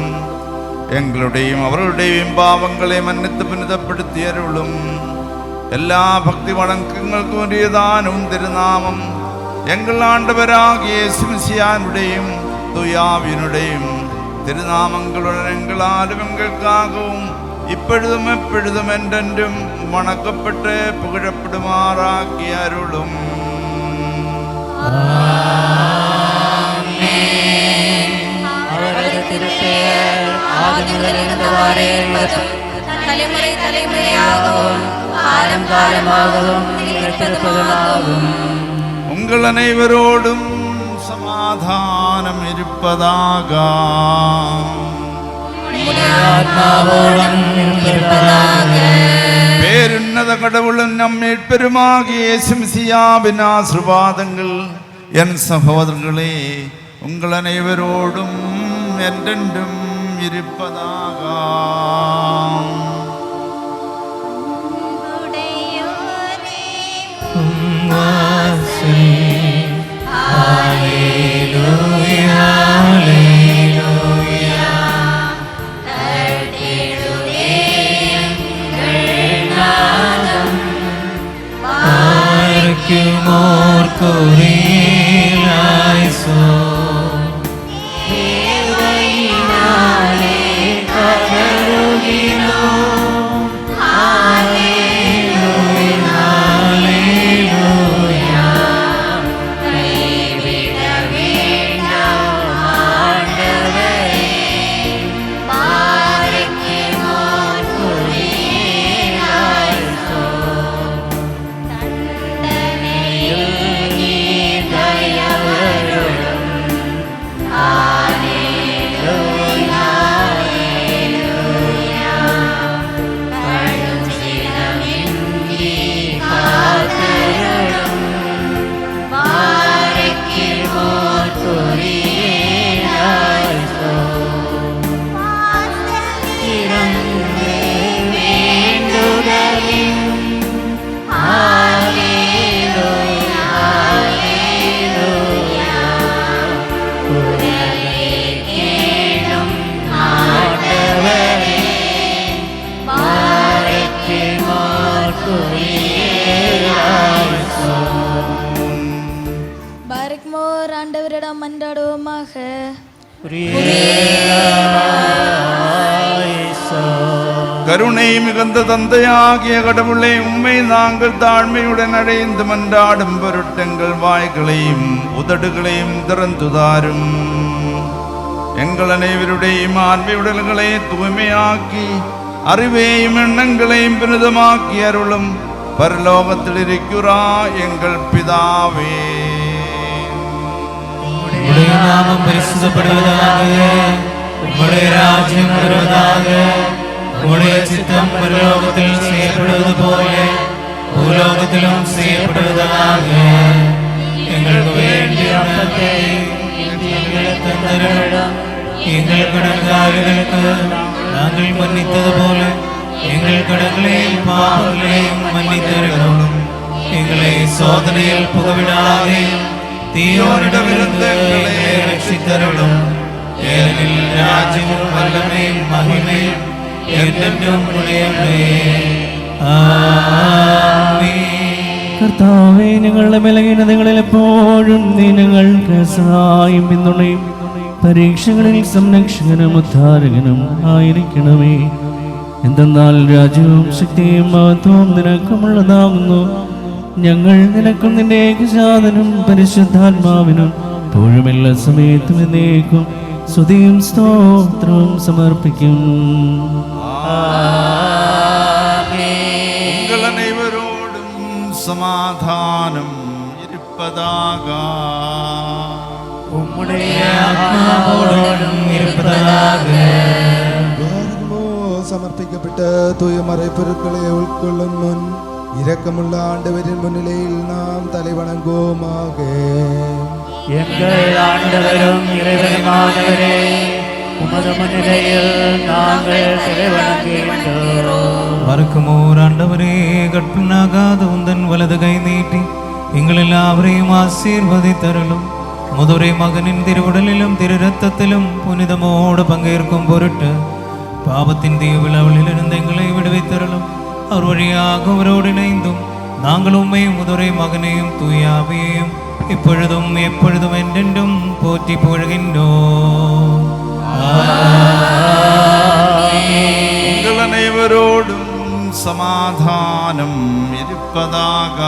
எங்களுடையும் அவர்களுடையும் பாவங்களை மன்னித்து புனிதப்படுத்தி அருளும். எல்லா பக்தி வணக்கங்களுக்கும் உரியதானும் திருநாமம் எங்கள் ஆண்டவராகிய இயேசு மிசியானுடையும் தூயாவினுடையும் திருநாமங்களுடன் எங்களாலும் எங்களுக்காகவும் இப்பொழுதும் எப்பொழுதும் என்றென்றும் வணக்கப்பட்டு புகழப்படுமாறாக்கி அருளும். அவரது திருப்பெயர் ஆதிமுதல் இருந்தவாறே இருப்பதும் தலைமுறை தலைமுறையாகவும் காலம் காலமாகவும் இருப்பதுமாகும். உங்கள் அனைவரோடும் சமாதானம் இருப்பதாக. பேருன்னத கடவுளும் நம் மீட்பெருமாகிய இயேசு மிசியாவின் ஆசீர்வாதங்கள் என் சகோதரர்களே, உங்கள் அனைவரோடும் என்றென்றும் இருப்பதாக. பாரக்மோர் ஆண்டவரிடம் மன்றாடுவோமாக. கருணை மிகுந்த தந்தையாகிய கடவுளே, உம்மை நாங்கள் தாழ்மையுடன் அடைந்து மன்றாடும் பொருட்டங்கள் வாய்களையும் உதடுகளையும் திறந்துதாரும். எங்கள் அனைவருடையும் ஆன்மையுடல்களை தூய்மையாக்கி அறிவையும் எண்ணங்களையும் பிரிதமாக்கி அருளும் பரலோகத்தில் இருக்கிறா எங்கள் பிதாவே. உம்முடைய நாமம் பரிசுத்தப்படுவதாக, உம்முடைய ராஜ்யம் வருவதாக, உம்முடைய சித்தம் பரலோகத்தில் செய்யப்படுவது போல பூலோகத்திலும் செய்யப்படுவதாக. எங்களுக்கு வேண்டிய அப்பத்தை எங்களுக்கு தந்தருளும். எங்கள் கடன்காரர்களுக்கு நாங்கள் மன்னித்தது போல எங்கள் கடன்களையும் பாவங்களையும் மன்னித்தருளும். எங்களை சோதனையில் புகவிடாதே, தீயோனிடமிருந்து எங்களை ரட்சித்தருளும். ஏனெனில் ராஜ்யமும் வல்லமையும் மகிமையும் என்றென்றும் உடையவே. ஆமென். കർത്താവേ, ഞങ്ങളുടെ ബലഹീനതകളിൽ എപ്പോഴും നീ ഞങ്ങൾക്ക് സഹായം പിന്തുണയും പരീക്ഷകളിൽ സംരക്ഷകനും ഉദ്ധാരകനും ആയിരിക്കണമേ. എന്തെന്നാൽ രാജ്യവും ശക്തിയും മഹത്വവും നിനക്കുമുള്ളതാകുന്നു. ഞങ്ങൾ നിനക്കും നിന്റെ ഏകജാതനും പരിശുദ്ധാത്മാവിനും എപ്പോഴും എല്ലാ സമയത്തും എന്നേക്കും സ്തുതിയും സ്തോത്രവും സമർപ്പിക്കും. உங்கள் அனைவரோடும் சமாதானம் இருப்பதாக. உம்முடைய ஆத்மாவோடும் இருப்பதாக. സമർപ്പിക്കപ്പെട്ട തൂയമறை പൊരുட்களை ഉൾക്കൊള്ളും മുൻ இரக்கமுள்ள ஆண்டவரின் முன்னிலையில் நாம் தலைவணங்குவோமாக. எங்கள் ஆண்டவரும் இறைவனுமானவரே, உமது முன்னிலையில் நாங்கள் தலைவணங்குகின்றோம். மறக்குமோர் ஆண்டவரே, கற்பனாகாத உந்தன் வலது கை நீட்டி எங்கள் எல்லாவரையும் ஆசீர்வதித்தருளும். முதுரை மகனின் திருவுடலிலும் திரு ரத்தத்திலும் புனிதமோடு பங்கேற்கும் பொருட்டு பாவத்தின் தீவிழாவிலிருந்து எங்களை விடுவித்தருளும். அவர் வழியாக அவரோடு இணைந்தும் நாங்கள் உம்மை முதுரை மகனையும் தூயாவையும் இப்பொழுதும் எப்பொழுதும் என்றென்றும் போற்றி புகழ்கின்றோம். உங்கள் அனைவரோடும் சமாதானம் இருப்பதாக.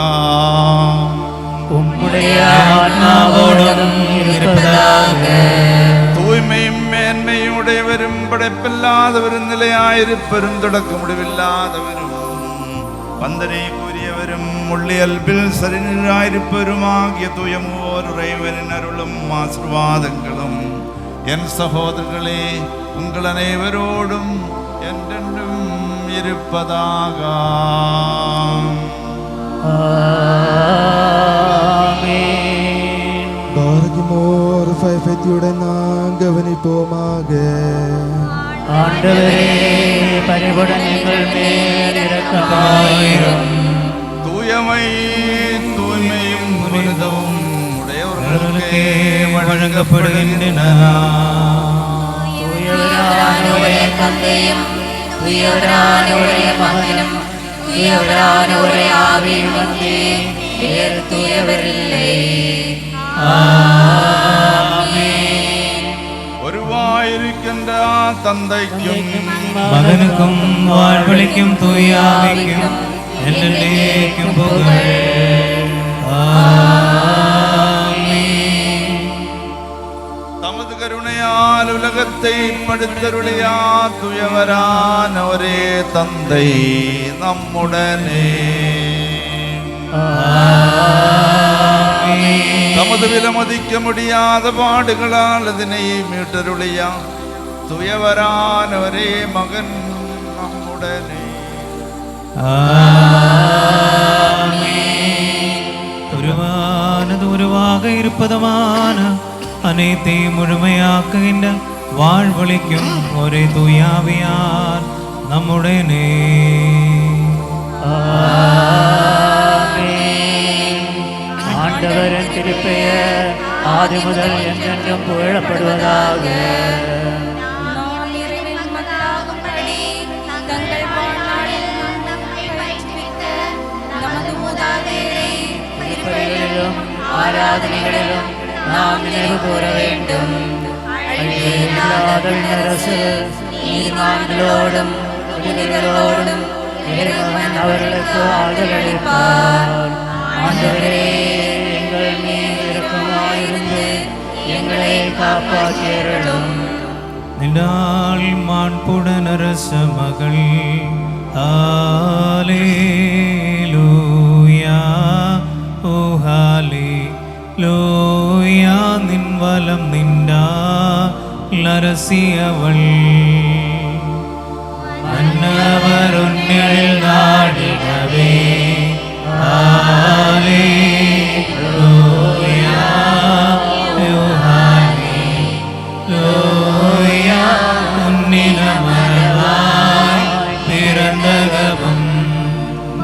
உம்முடைய ஆத்மாவோடும் இருப்பதாக. தூய்மையும் மேன்மையும் உடையவரும் படைப்பில்லாதவரும் நிலையாயிருப்பரும் தொடக்க முடிவில்லாதவரும் வந்தனை கூறியவரும் உள்ளியல்பில் சரிநிராயிருப்பருமாகிய தூயமோர் இறைவனின் அருளும் ஆசீர்வாதங்களும் என் சகோதரர்களே உங்கள் அனைவரோடும் என்றென்றும் இருப்பதாக. ஆமென். ஆண்டவரே பரிவுடன் எங்கள் மேல் இரக்கமாயிரும். தூயமை தூய்மையும் புனிதமும் அவர்களுக்கே வழங்கப்படுகின்றன. தூயவரான ஒரே தந்தையும் தூயவரான ஒரே மகனும் தூயவரான ஒரே ஆவியும் வந்து வேறு தூயவரில்லை. ஒருவாயிருக்கின்ற தந்தைக்கும் மகனுக்கும் வாழ்வளிக்கும் தூய ஆவிக்கும் என்றென்றைக்கும் புகழ். தமது கருணையால் உலகத்தை படுத்தருடைய தூயவரான ஒரே தந்தை நம்முடனே. தமது விலமதிக்க முடியாத பாடுகளால் அதனை மீட்டருளியா தூயவரான ஒரே மகன் நம்முடனே. உருவானது உருவாக இருப்பதுமான அனைத்தையும் முழுமையாக்குகின்ற வாழ்வளிக்கும் ஒரே தூயாவியார் நம்முடனே. ஆண்டவரின் திருப்பெயர் ஆதி முதல் என்றென்றும் புகழப்படுவதாக. நாம் இறைவன் மக்களாகும்படி தங்கள் வாழ்நாளில் நம்மை பயிற்றுவித்த நமது மூதாதையரை திருப்பலிகளிலும் ஆராதனைகளிலும் நாம் நினைவு கூற வேண்டும். அழிவில்லாத அரசு நீதிமான்களோடும் புனிதர்களோடும் இறைவன் அவர்களுக்கு ஆதரவு அளிப்பார். ஆண்டவரே எங்கள் மீது இரக்கமாயிருந்து எங்களை காப்பாற்றியருளும். நின்றால் மாண்புடன் அரச மகள் ஹalleluya ஓ ஹalleluya நின் வலம் நின்றால் அரசியவள் மன்னவர் உன்னில் நாடினவே ஹalleluya ஓ ஹalleluya உன்னிலமர்வாய் பிறந்தகவும்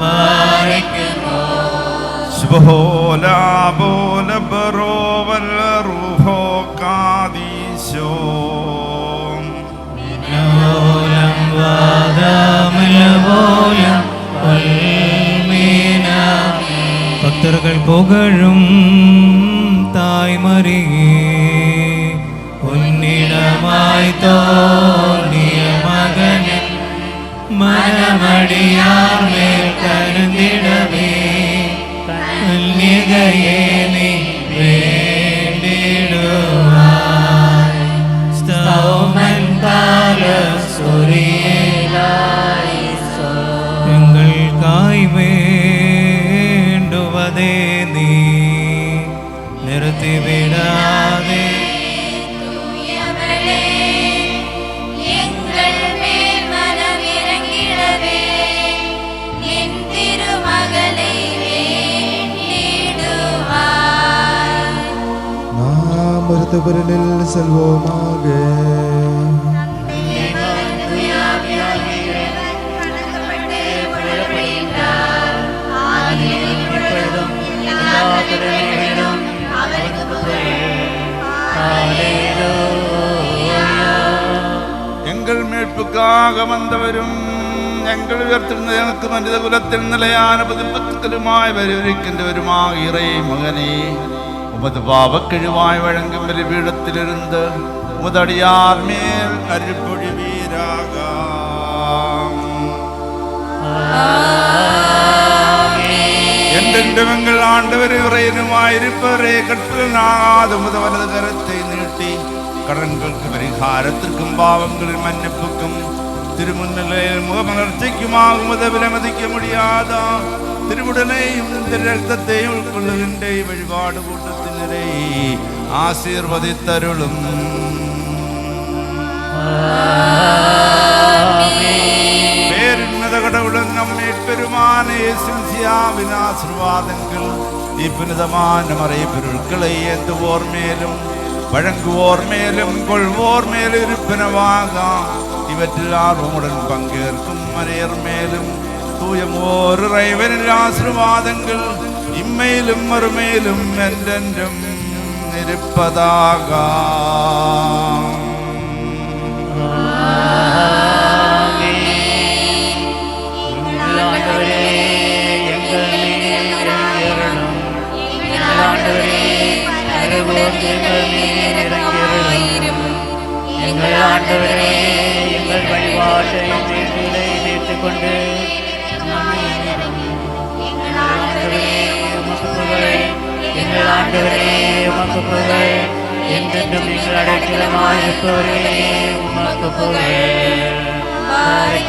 வாரைக்குமோ சுபஹோலா போல பரோவல் ரூஹோ காதீசோ லோலம் வாதாமலவோலம் வல்மீனா. பக்தர்கள் புகழும் தாய்மரியே உன்னிடமாய் தோன்றிய மகனின் மனமடியார் மேல் கருந்திடவே கன்னிகையே நீ வேண்டிடுவாய். ஸ்தோமன் கால சொரியலாயிசோ எங்கள் காய் வேண்டுவதே நீ நிறுத்திவிடாதே. தூயவளே எங்கள் மேல் மனம் இறங்கிடவே என் திருமகளை வேண்டிடுவார். நாம் மருத்துவரில் செல்வோமாக. எங்கள் மீட்புக்காக வந்தவரும் எங்கள் உயர்த்திருந்த எனக்கு மனித குலத்தில் நிலையான புதுப்பத்துக்களுமாய் வரவிருக்கின்றவருமாக இறை மகனே உமது பாவக்கிழிவாய் வழங்கும் பலிபீடத்திலிருந்து உமதடியார் மேல் அருள்பொழி வீராக. என்றென்றும் எங்கள் ஆண்டவர் இறைவனுமாயிருப்பவரே கற்பனாத உமது வலது கரத்தை நீட்டி கடன்களுக்கு பரிகாரத்திற்கும் பாவங்களின் மன்னிப்புக்கும் திருமுன்னிலையில் முகமலர்ச்சிக்குமாக உமது விலமதிக்க முடியாதா திருவுடலையும் திரு ரத்தத்தையும் உட்கொள்ளுகின்ற வழிபாடு கூட்டத்தினரை ஆசீர்வதித்தருளும். பேரின்னத கடவுளும் நம்மை பெருமானே சின்சியாவின் ஆசீர்வாதங்கள் இப்புனிதமான மறை பொருட்களை ஏந்துவோர் மேலும் வழங்குவோர் மேலும் கொள்வோர் மேலும் இருப்பினவாக இவற்றில் ஆர்வமுடன் பங்கேற்கும் அனைவர் மேலும் தூயமோர் இறைவனின் ஆசீர்வாதங்கள் இம்மையிலும் மறுமையிலும் என்றென்றும் இருப்பதாக. எங்கள் ஆண்டவரே எங்கள் வழிபாட்டை தீர்த்துக் கொண்டு எங்கள் ஆண்டவரே உமக்கு புகழ் என்றென்றும் நீங்கள் அடைக்கலமாயிருப்பவரே உமக்கு புகழ். யாரை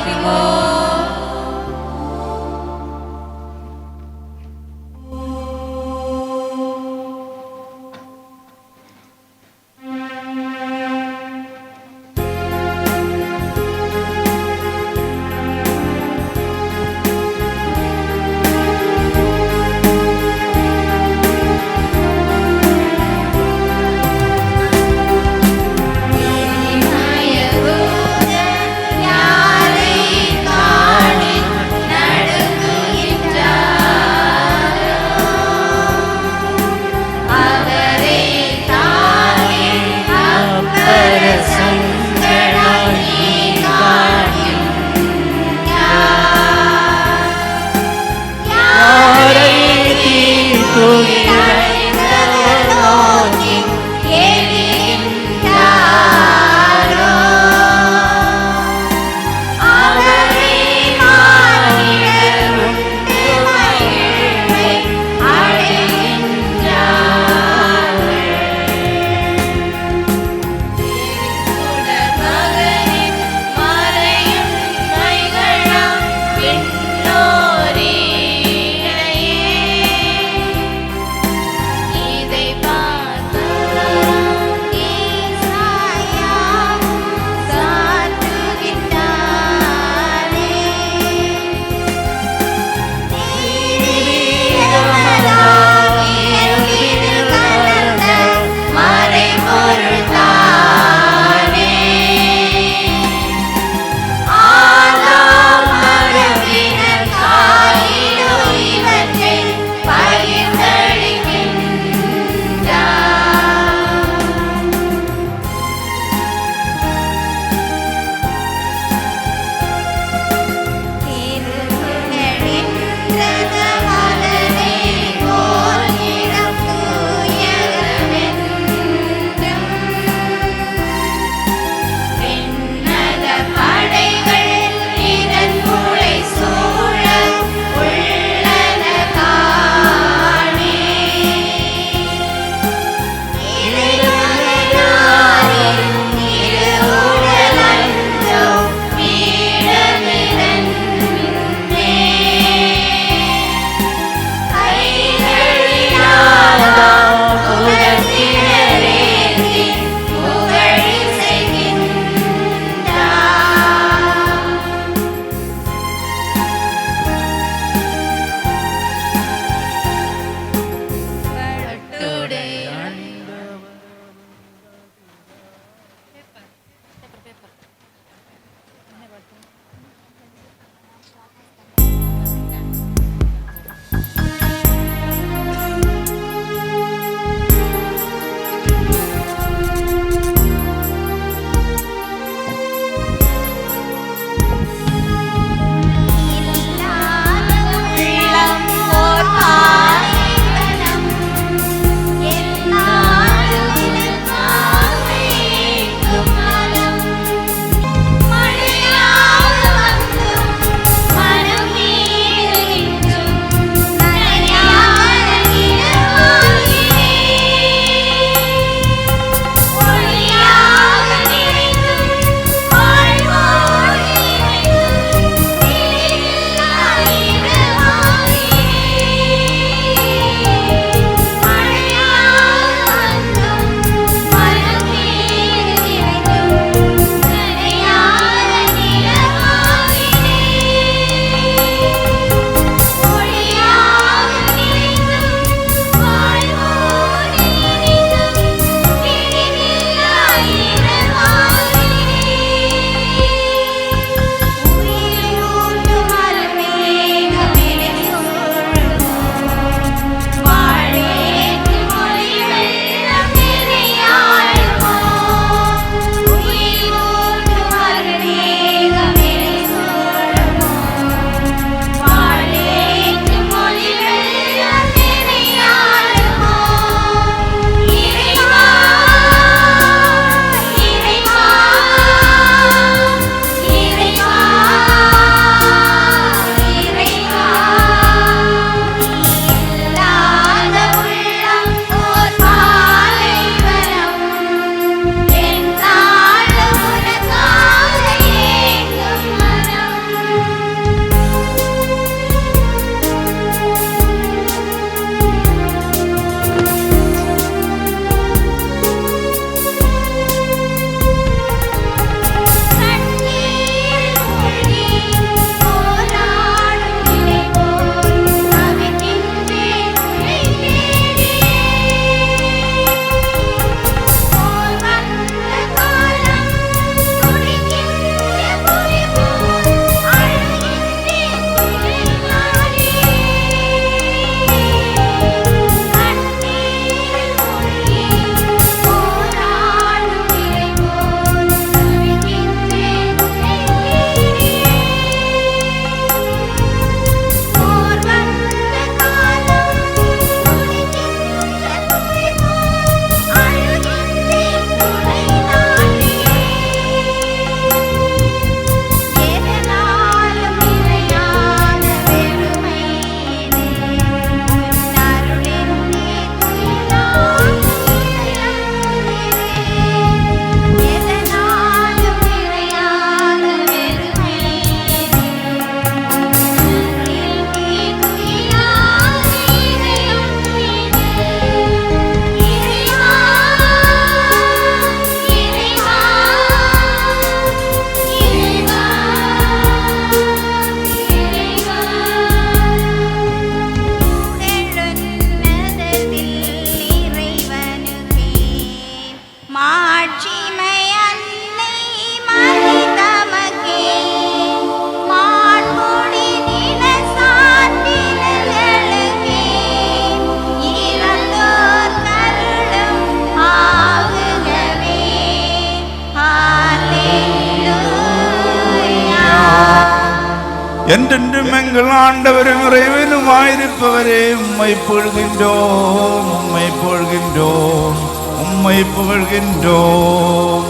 என்றென்றும் எங்கள் ஆண்டவரும் இறைவனுமாயிருப்பவரே உம்மை புகழ்கின்றோம், உம்மை புகழ்கின்றோம், உம்மை புகழ்கின்றோம்.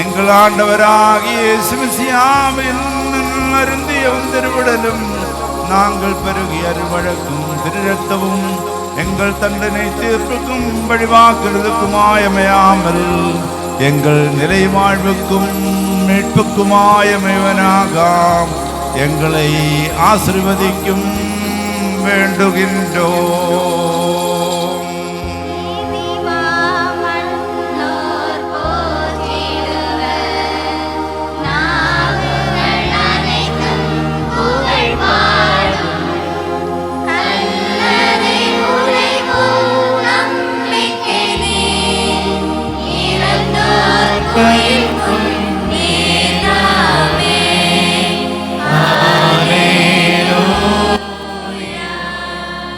எங்கள் ஆண்டவராகிய இயேசு மிசியாவில் அருந்திய திருவிடலும் நாங்கள் பெருகி அருவழக்கும் திருரத்தமும் எங்கள் தண்டனை தீர்ப்புக்கும் வழிவாக்குறதுக்குமாயமையாமல் எங்கள் நிலை வாழ்வுக்கும் மீட்புக்குமாயமைவனாகாம் எங்களை ஆசீர்வதிக்கும் வேண்டுகின்றோம்.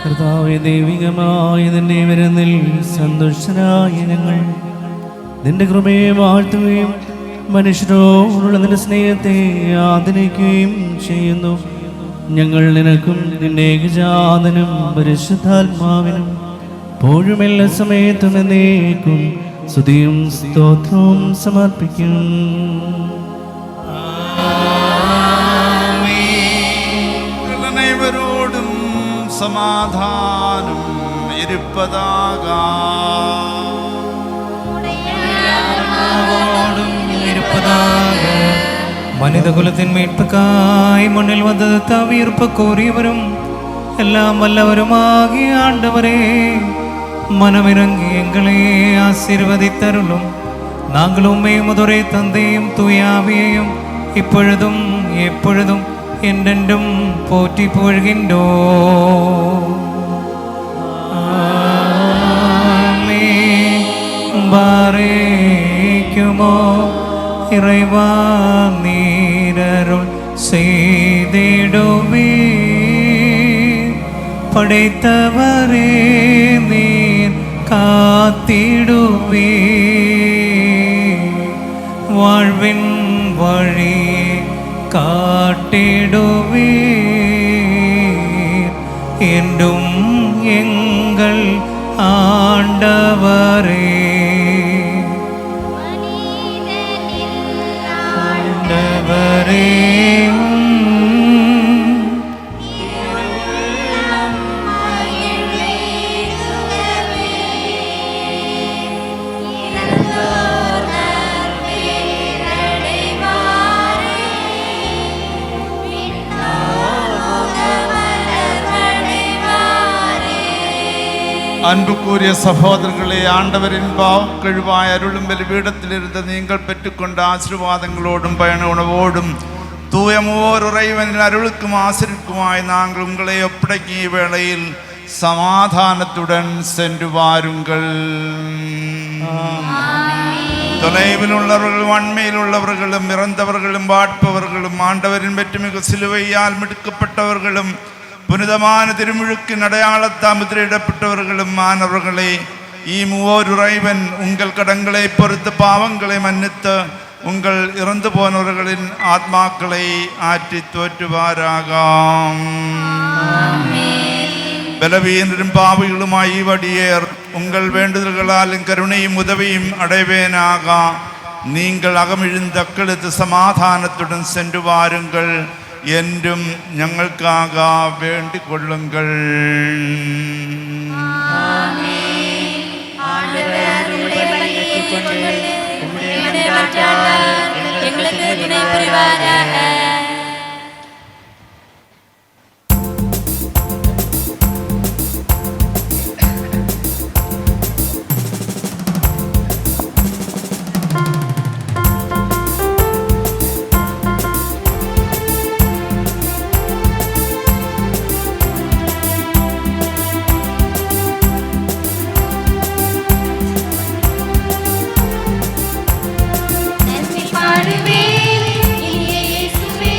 കർത്താവേ, ദൈവികമായ നിന്റെ വിരുന്നിൽ സന്തുഷ്ടരായ ഞങ്ങൾ നിന്റെ കൃപയെ വാഴ്ത്തുകയും മനുഷ്യരോടുള്ള നിന്റെ സ്നേഹത്തെ ആദരിക്കുകയും ചെയ്യുന്നു. ഞങ്ങൾ നിനക്കും നിന്റെ ഏകജാതനും പരിശുദ്ധാത്മാവിനും എപ്പോഴും എല്ലാ സമയത്തും എന്നേക്കും സ്തുതിയും സ്തോത്രവും സമർപ്പിക്കും. அனைவரோடும் சமாதானம் இருப்பதாக. மனிதகுலத்தின் மீட்புக்காய் மண்ணில் வந்தது தவிர்ப்பு கோரியவரும் எல்லாம் வல்லவருமாகிய ஆண்டவரே, மனமிறங்கி எங்களை ஆசீர்வதித்தருளும். நாங்கள் உம்மை முதரை தந்தையும் தூயாவியையும் இப்பொழுதும் எப்பொழுதும் என்றென்றும் போற்றி புகழ்கின்றோம். பாரேக்குமோ இறைவா, நீரருள் செய்திடுவே. படைத்தவரே நீர் காத்திடுவே. வாழ்வின் வழியை காட்டிடுவே. என்றும் எங்கள் ஆண்டவரே. ஆண்டவரே, அன்புக்குரிய சகோதரர்களே, ஆண்டவரின் பாவக்கழுவாய் அருளும் பலிபீடத்திலிருந்து நீங்கள் பெற்றுக்கொண்ட ஆசீர்வாதங்களோடும் பயண உணவோடும் தூயமோர் இறைவனின் அருளுக்கும் ஆசிரிக்குமாய் நாங்கள் உங்களை ஒப்படைக்கிய வேளையில் சமாதானத்துடன் சென்று வாருங்கள். தொலைவில் உள்ளவர்களும் அண்மையில் உள்ளவர்களும் இறந்தவர்களும் வாழ்ப்பவர்களும் ஆண்டவரின் வெற்றிமிகு சிலுவையால் மிடுக்கப்பட்டவர்களும் புனிதமான திருமுழுக்கின் அடையாளத்தால் முத்திரையிடப்பட்டவர்களும் மாணவர்களே, மூவோர் இறைவன் உங்கள் கடன்களை பொறுத்து பாவங்களை மன்னித்து உங்கள் இறந்து போனவர்களின் ஆத்மாக்களை ஆற்றி தோற்றுவாராக. பலவீனரும் பாவிகளுமாய் வடியேர் உங்கள் வேண்டுதல்களாலும் கருணையும் உதவியும் அடைவேனாக. நீங்கள் அகமிழுந்த அக்களத்து சமாதானத்துடன் சென்று வாருங்கள் என்றும் ഞങ്ങൾക്കാக வேண்டிக் கொள்ளுங்கள். எங்களுக்கு துணை புரிவாராக. பாடுவேன் இனிய இயேசுவே,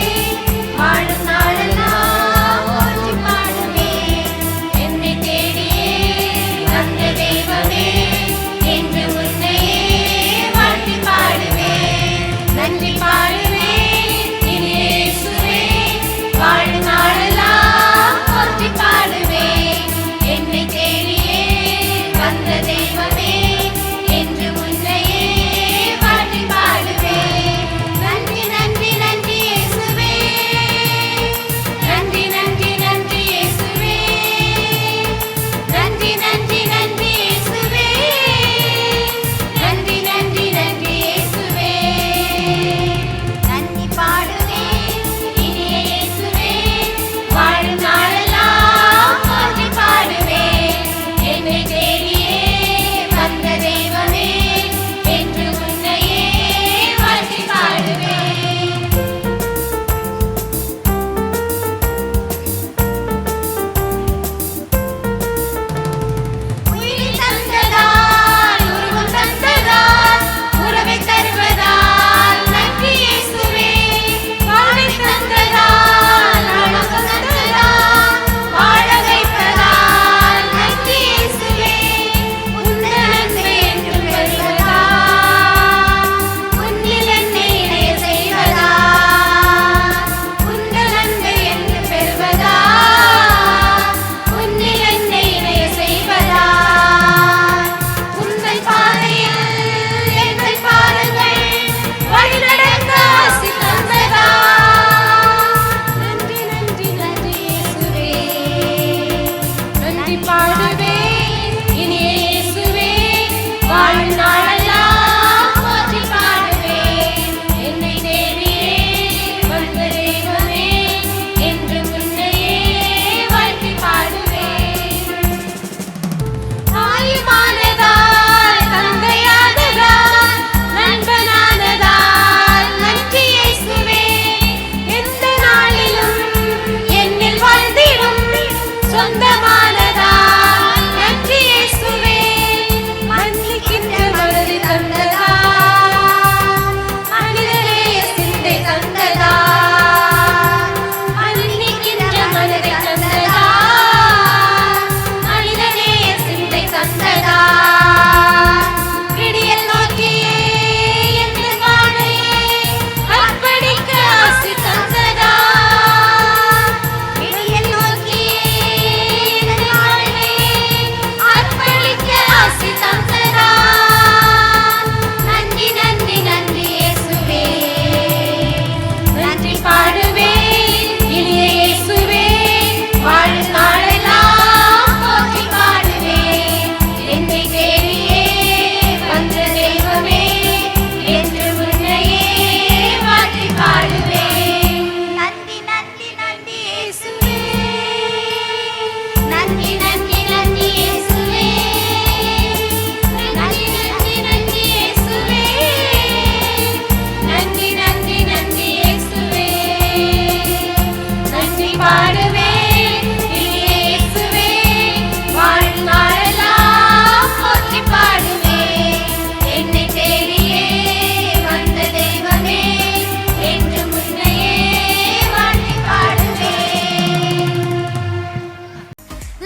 நன்றி பாடுவேன் இனிய இயேசுவே வாழ்நாளெல்லாம் போற்றி பாடுவேன் என்னை தேடியே வந்த தெய்வமே என்று முன்னையே வாழ்த்தி பாடுவேன் தாயுமானதால் தந்தையானதால் நண்பனானதால் நன்றி இயேசுவே எந்த நாளிலும் என்னில் வாழ்ந்திடும் சொந்தமானதால் நன்றி இயேசுவே மன்னிக்கின்ற மனதை தந்ததா மனிதரே சிந்தை தந்ததா மன்னிக்கின்ற மனதை தந்ததா மனிதனே சிந்தை தந்ததா விடியல் நோக்கியே எந்த வாழையே அர்ப்பணிக்க ஆசி தந்ததா விடியல் நோக்கியே எந்த வாழையே அர்ப்பணிக்க ஆசி தந்ததா நன்றி நன்றி நன்றி இயேசுவே நன்றி பாடுவேன் இனிய இயேசுவே வாழ்நாளெல்லாம் போற்றி பாடுவேன் என்னை தேடியே வந்த தெய்வமே என்று முன்னையே வாழ்த்தி பாடுவேன் நன்றி நன்றி நன்றி இயேசுவே நன்றி நன்றி நன்றி இயேசுவே நன்றி நன்றி நன்றி இயேசுவே நன்றி நன்றி நன்றி இயேசுவே நன்றி பாடுவேன் இனிய இயேசுவே வாழ்நாளெல்லாம் போற்றி பாடுவேன் என்னை தேடியே வந்த தெய்வமே என்று முன்னையே வாழ்த்தி பாடுவேன்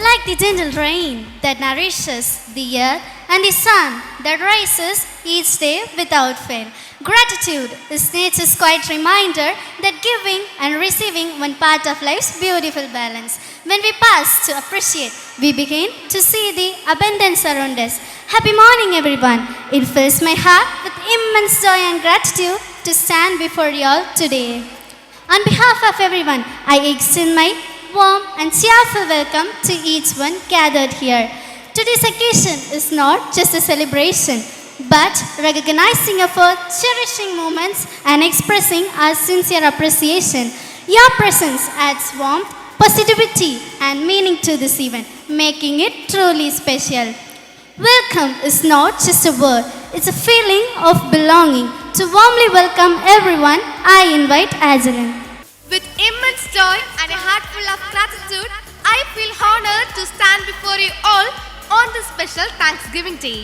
Like the gentle rain that nourishes the earth and the sun that rises each day without fail. Gratitude is nature's quiet reminder that giving and receiving one part of life's beautiful balance. When we pause to appreciate, we begin to see the abundance around us. Happy morning, everyone. It fills my heart with immense joy and gratitude to stand before you all today. On behalf of everyone, I extend my warm and cheerful welcome to each one gathered here. Today's occasion is not just a celebration, but recognizing effort, cherishing moments, and expressing our sincere appreciation. Your presence adds warmth, positivity, and meaning to this event, making it truly special. Welcome is not just a word, it's a feeling of belonging. To warmly welcome everyone, I invite Azalin. With immense joy and a heart full of gratitude, I feel honored to stand before you all on this special Thanksgiving Day.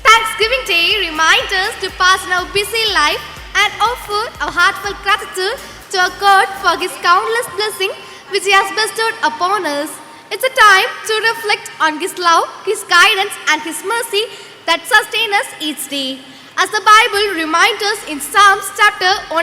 Thanksgiving Day reminds us to pass in our busy life and offer our heartfelt gratitude to our God for His countless blessings which He has bestowed upon us. It's a time to reflect on His love, His guidance, and His mercy that sustain us each day. As the Bible reminds us in Psalms chapter 107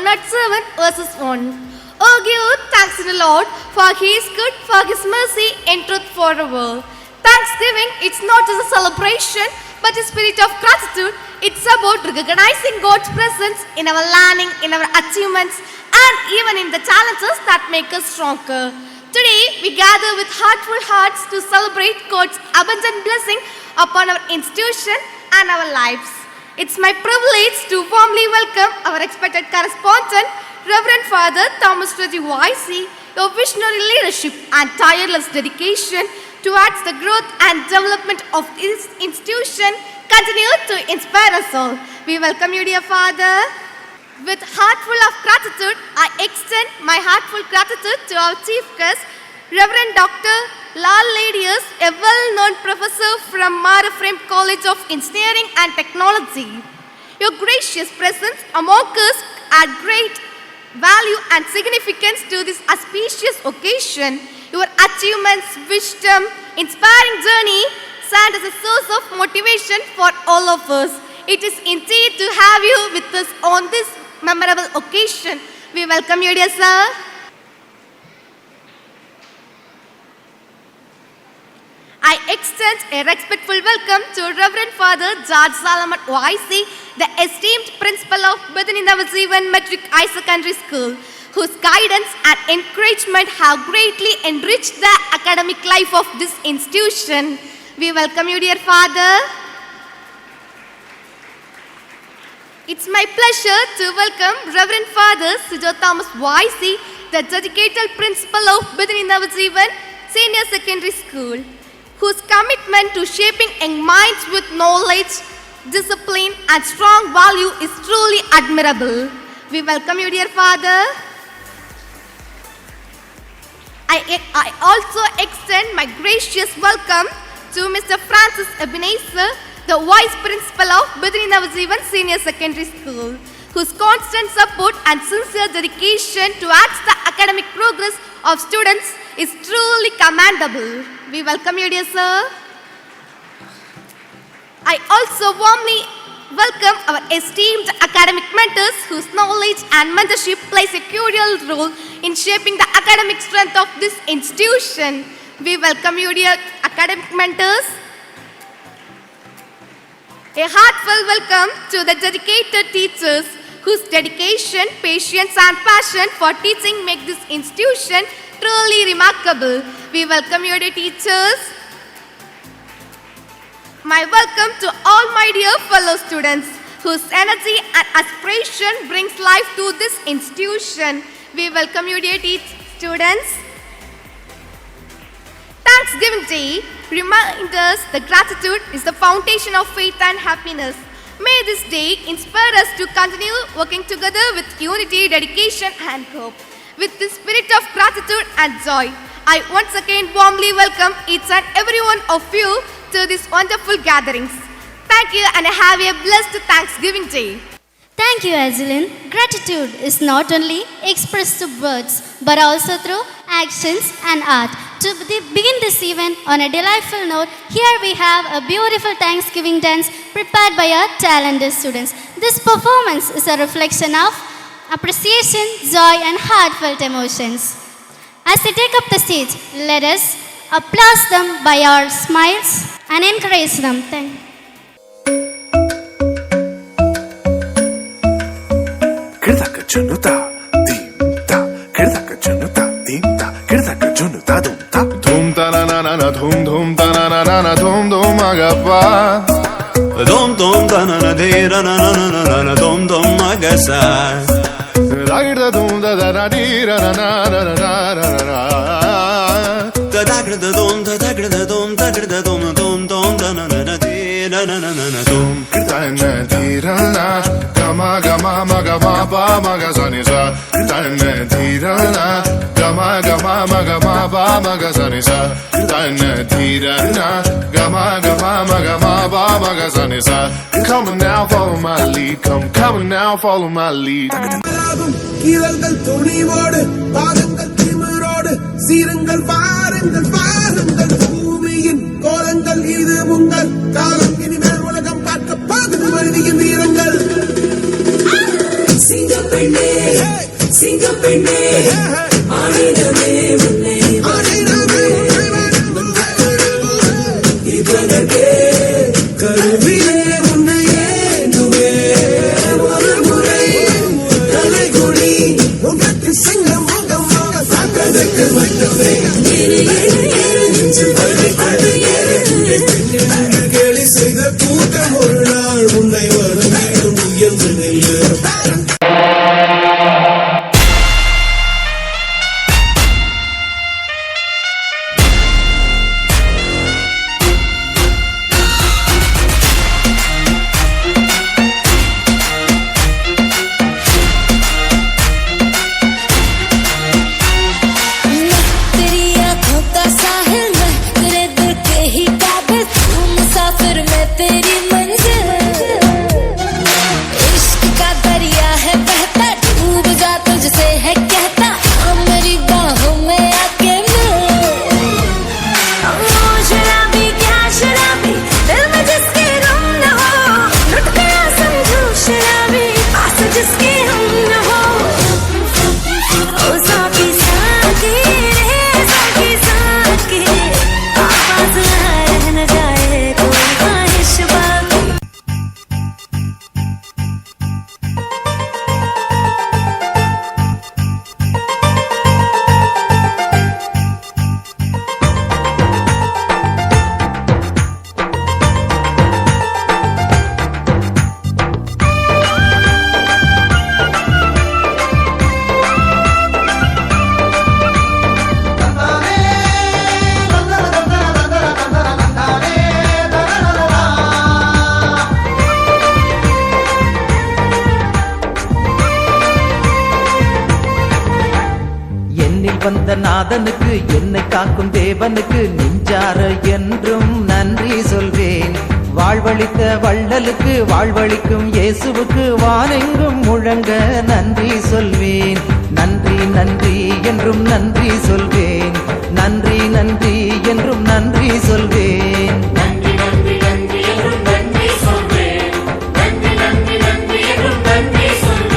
verses 1. Oh, give thanks to the Lord, for He is good, for His mercy endureth forever. Thanksgiving, it's not just a celebration, but a spirit of gratitude. It's about recognizing God's presence in our learning, in our achievements, and even in the challenges that make us stronger. Today, we gather with heartful hearts to celebrate God's abundant blessing upon our institution and our lives. It's my privilege to warmly welcome our expected correspondent, Reverend Father Thomas Reggie YC. Your visionary leadership and tireless dedication towards the growth and development of this institution continue to inspire us all. We welcome you, dear Father. With heart full of gratitude, I extend my heartfelt gratitude to our chief guest, Reverend Dr. Lal Ladius, a well-known professor from Mar Ephraim College of Engineering and Technology. Your gracious presence among us add great value and significance to this auspicious occasion. Your achievements, wisdom, inspiring journey stand as a source of motivation for all of us. It is indeed to have you with us on this memorable occasion. We welcome you, dear sir. I extend a respectful welcome to Reverend Father George Salamat YC, the esteemed principal of Bethany Navajivan Metric High Secondary School. whose guidance and encouragement have greatly enriched the academic life of this institution. We welcome you, dear Father. It's my pleasure to welcome Reverend Father Sijo Thomas Vaisi, the dedicated principal of Bethany Navajeevan Senior Secondary School, whose commitment to shaping young minds with knowledge, discipline and strong value is truly admirable. We welcome you, dear Father. I also extend my gracious welcome to Mr. Francis Ebenezer, the Vice Principal of Bethany Navajeevan Senior Secondary School, whose constant support and sincere dedication towards the academic progress of students is truly commendable. We welcome you, dear sir. I also warmly welcome our esteemed academic mentors whose knowledge and mentorship plays a crucial role in shaping the academic strength of this institution. We welcome you, dear academic mentors. A heartfelt welcome to the dedicated teachers whose dedication, patience and passion for teaching make this institution truly remarkable. We welcome you, dear teachers. My welcome to all my dear fellow students whose energy and aspiration brings life to this institution. We welcome you, dear students. Thanksgiving Day reminds us that gratitude is the foundation of faith and happiness. May this day inspire us to continue working together with unity, dedication and hope. With the spirit of gratitude and joy, I once again warmly welcome each and every one of you to these wonderful gatherings. Thank you and have a blessed Thanksgiving Day. Thank you, Azilin. Gratitude is not only expressed through words, but also through actions and art. To begin this event on a delightful note, here we have a beautiful Thanksgiving dance prepared by our talented students. This performance is a reflection of appreciation, joy and heartfelt emotions. As they take up the stage, let us applaud them by our smiles and encourage them. Thank you. Junuta, dimta, kirdaka junuta, dimta, kirdaka junuta, dumta, dum ta na na na na, dum dum ta na na na na, dum dum agapa, dum dum ta na na de na na na na na na, dum dum agasa, da dum da da da di ra na na na na na na, da da da dum da da da dum da da dum dum dum da na na na di na na na na dum, kirda na di ra na. Gama gama maga ma ba maga sani sa, tane dhira na. Gama gama maga ma ba maga sani sa, tane dhira na. Gama gama maga ma ba maga sani sa. Come on now, follow my lead. Come on now, follow my lead. கீழங்கள் துணிவோடு பாதங்கள் திமிரோடு சீருங்கள் பாருங்கள் பாருங்கள் பூமியின் கோலங்கள் இது உங்கள் காலம் இனிமேல் உலகம் பார்க்க பாதுகு மனிதியின் வீரங்கள் சிங்கப்பெண்ணே சிங்கப்பெண்ணே ஆணிடமே உன்னை ஆணிடமே இதனே கருவிலே உன்னை ஏந்துவே ஒரு முறை தலைகுடி உங்கத்து சிங்கம் முகமாக சாக்கதற்கு மட்டுமே கேலி செய்த கூட்டம் ஒரு நாள் உன்னை வரும் உயர்ந்து நெல்லு तेरी मंजिल इश्क का दरिया है बहता डूब जा तुझसे है कहता मेरी बाहों में आके शराबी क्या शराबी दिल में जिसके गम न हो लुट गया समझो शराबी पास जिसके हम न हो ओ साकी साकी रे साकी साकी आवाज ना रह न जाए कोई ख्वाहिश बाकी தந்த நாதனுக்கு, என்னை காக்கும் தேவனுக்கு நெஞ்சார என்றும் நன்றி சொல்வேன். வாழ்வழித்த வள்ளலுக்கு, வாழ்வழிக்கும் இயேசுவுக்கு வானெங்கும் முழங்க நன்றி சொல்வேன். நன்றி நன்றி என்றும் நன்றி சொல்வேன். நன்றி நன்றி என்றும் நன்றி சொல்வேன். நன்றி நன்றி நன்றி என்றும் நன்றி சொல்வேன். நன்றி நன்றி நன்றி என்றும் நன்றி சொல்வேன்.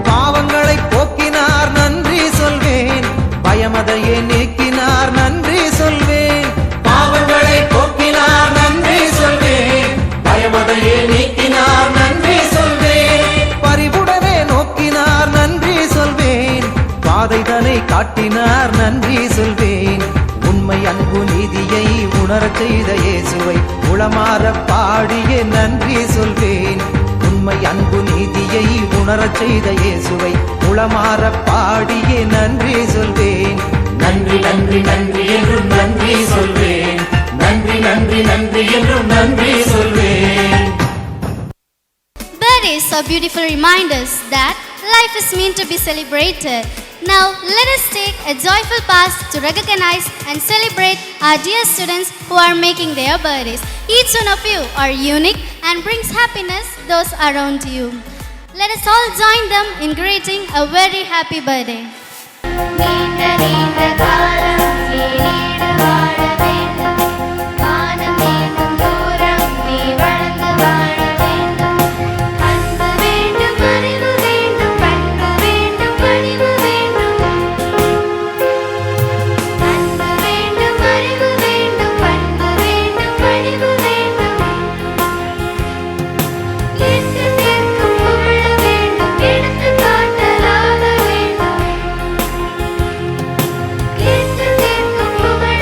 பாவங்களை போக்கினார் நன்றி சொல்வேன். பயமதையே நீக்கினார் நன்றி சொல்வேன். பாவங்களை போக்கினார் நன்றி சொல்வேன். பயமதையே நீக்கினார் நன்றி சொல்வேன். பரிவுடனே நோக்கினார் நன்றி சொல்வேன். பாதைதனை காட்டினார் நன்றி சொல்வேன். உண்மை அன்பு நீதியை உணரச் செய்த இயேசுவை உளமாற பாடிய நன்றி சொல்வேன். உண்மை அன்பு நீதியை உணரச் செய்த இயேசுவை உளமாற பாடிய நன்றி சொல்வேன். நன்றி நன்றி நன்றி என்றும் நன்றி சொல்வேன். நன்றி நன்றி நன்றி என்றும் நன்றி சொல்வேன். Birthdays are beautiful reminders that life is meant to be celebrated. Now, let us take a joyful pass to recognize and celebrate our dear students who are making their birthdays. Each one of you are unique and brings happiness those around you. Let us all join them in greeting a very happy birthday. நீண்ட நீண்ட காலம் need வாழ வேண்டும். வானம் நீங்கும் தூரம் நீ வளர்ந்து வாழ வேண்டும். அன்பு வேண்டும், அறிவு வேண்டும், பண்பு வேண்டும், பணிவு வேண்டும். அன்பு வேண்டும், அறிவு வேண்டும், பண்பு வேண்டும், பணிவு வேண்டும். எட்டுத்திற்கும் புகழ வேண்டும், எடுத்து காட்டலாக வேண்டும். எட்டுத்திற்கும் புகழ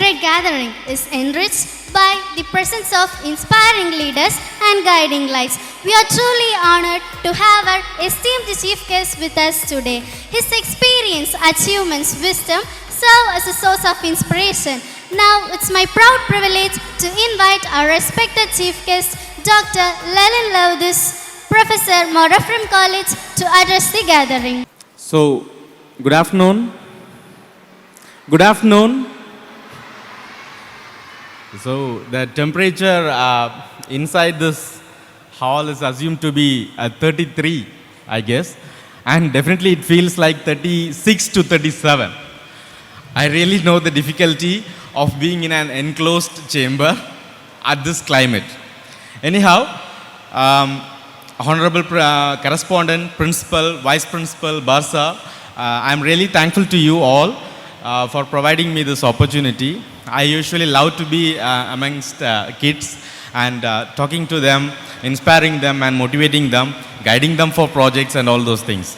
sacred gathering is enriched by the presence of inspiring leaders and guiding lights. We are truly honored to have our esteemed chief guest with us today. His experience, achievements, wisdom serve as a source of inspiration. Now it's my proud privilege to invite our respected chief guest, Dr. Lenin Loudis, Professor, Morafrim College, to address the gathering. So, good afternoon. Good afternoon. So, the temperature inside this hall is assumed to be 33, I guess. And definitely it feels like 36 to 37. I really know the difficulty of being in an enclosed chamber at this climate. Anyhow, Honorable Correspondent, Principal, Vice Principal, Barsa, I'm really thankful to you all for providing me this opportunity. I usually love to be amongst kids and talking to them, inspiring them and motivating them, guiding them for projects and all those things.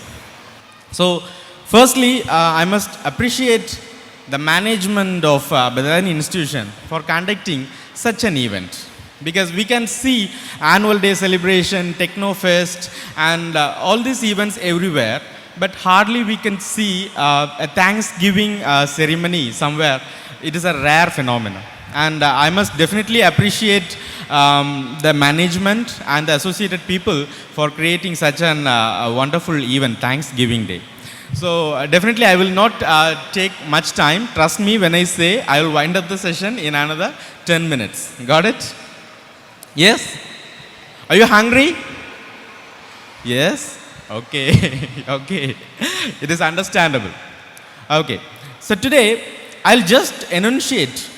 So, firstly, I must appreciate the management of Badalani Institution for conducting such an event. Because we can see annual day celebration, Technofest and all these events everywhere, but hardly we can see a Thanksgiving ceremony somewhere. It is a rare phenomenon. And I must definitely appreciate the management and the associated people for creating such an wonderful event, Thanksgiving Day. So definitely I will not take much time. Trust me when I say I will wind up the session in another 10 minutes. Got it? Yes? Are you hungry? Yes? Okay. Okay. It is understandable. Okay. So today I'll just enunciate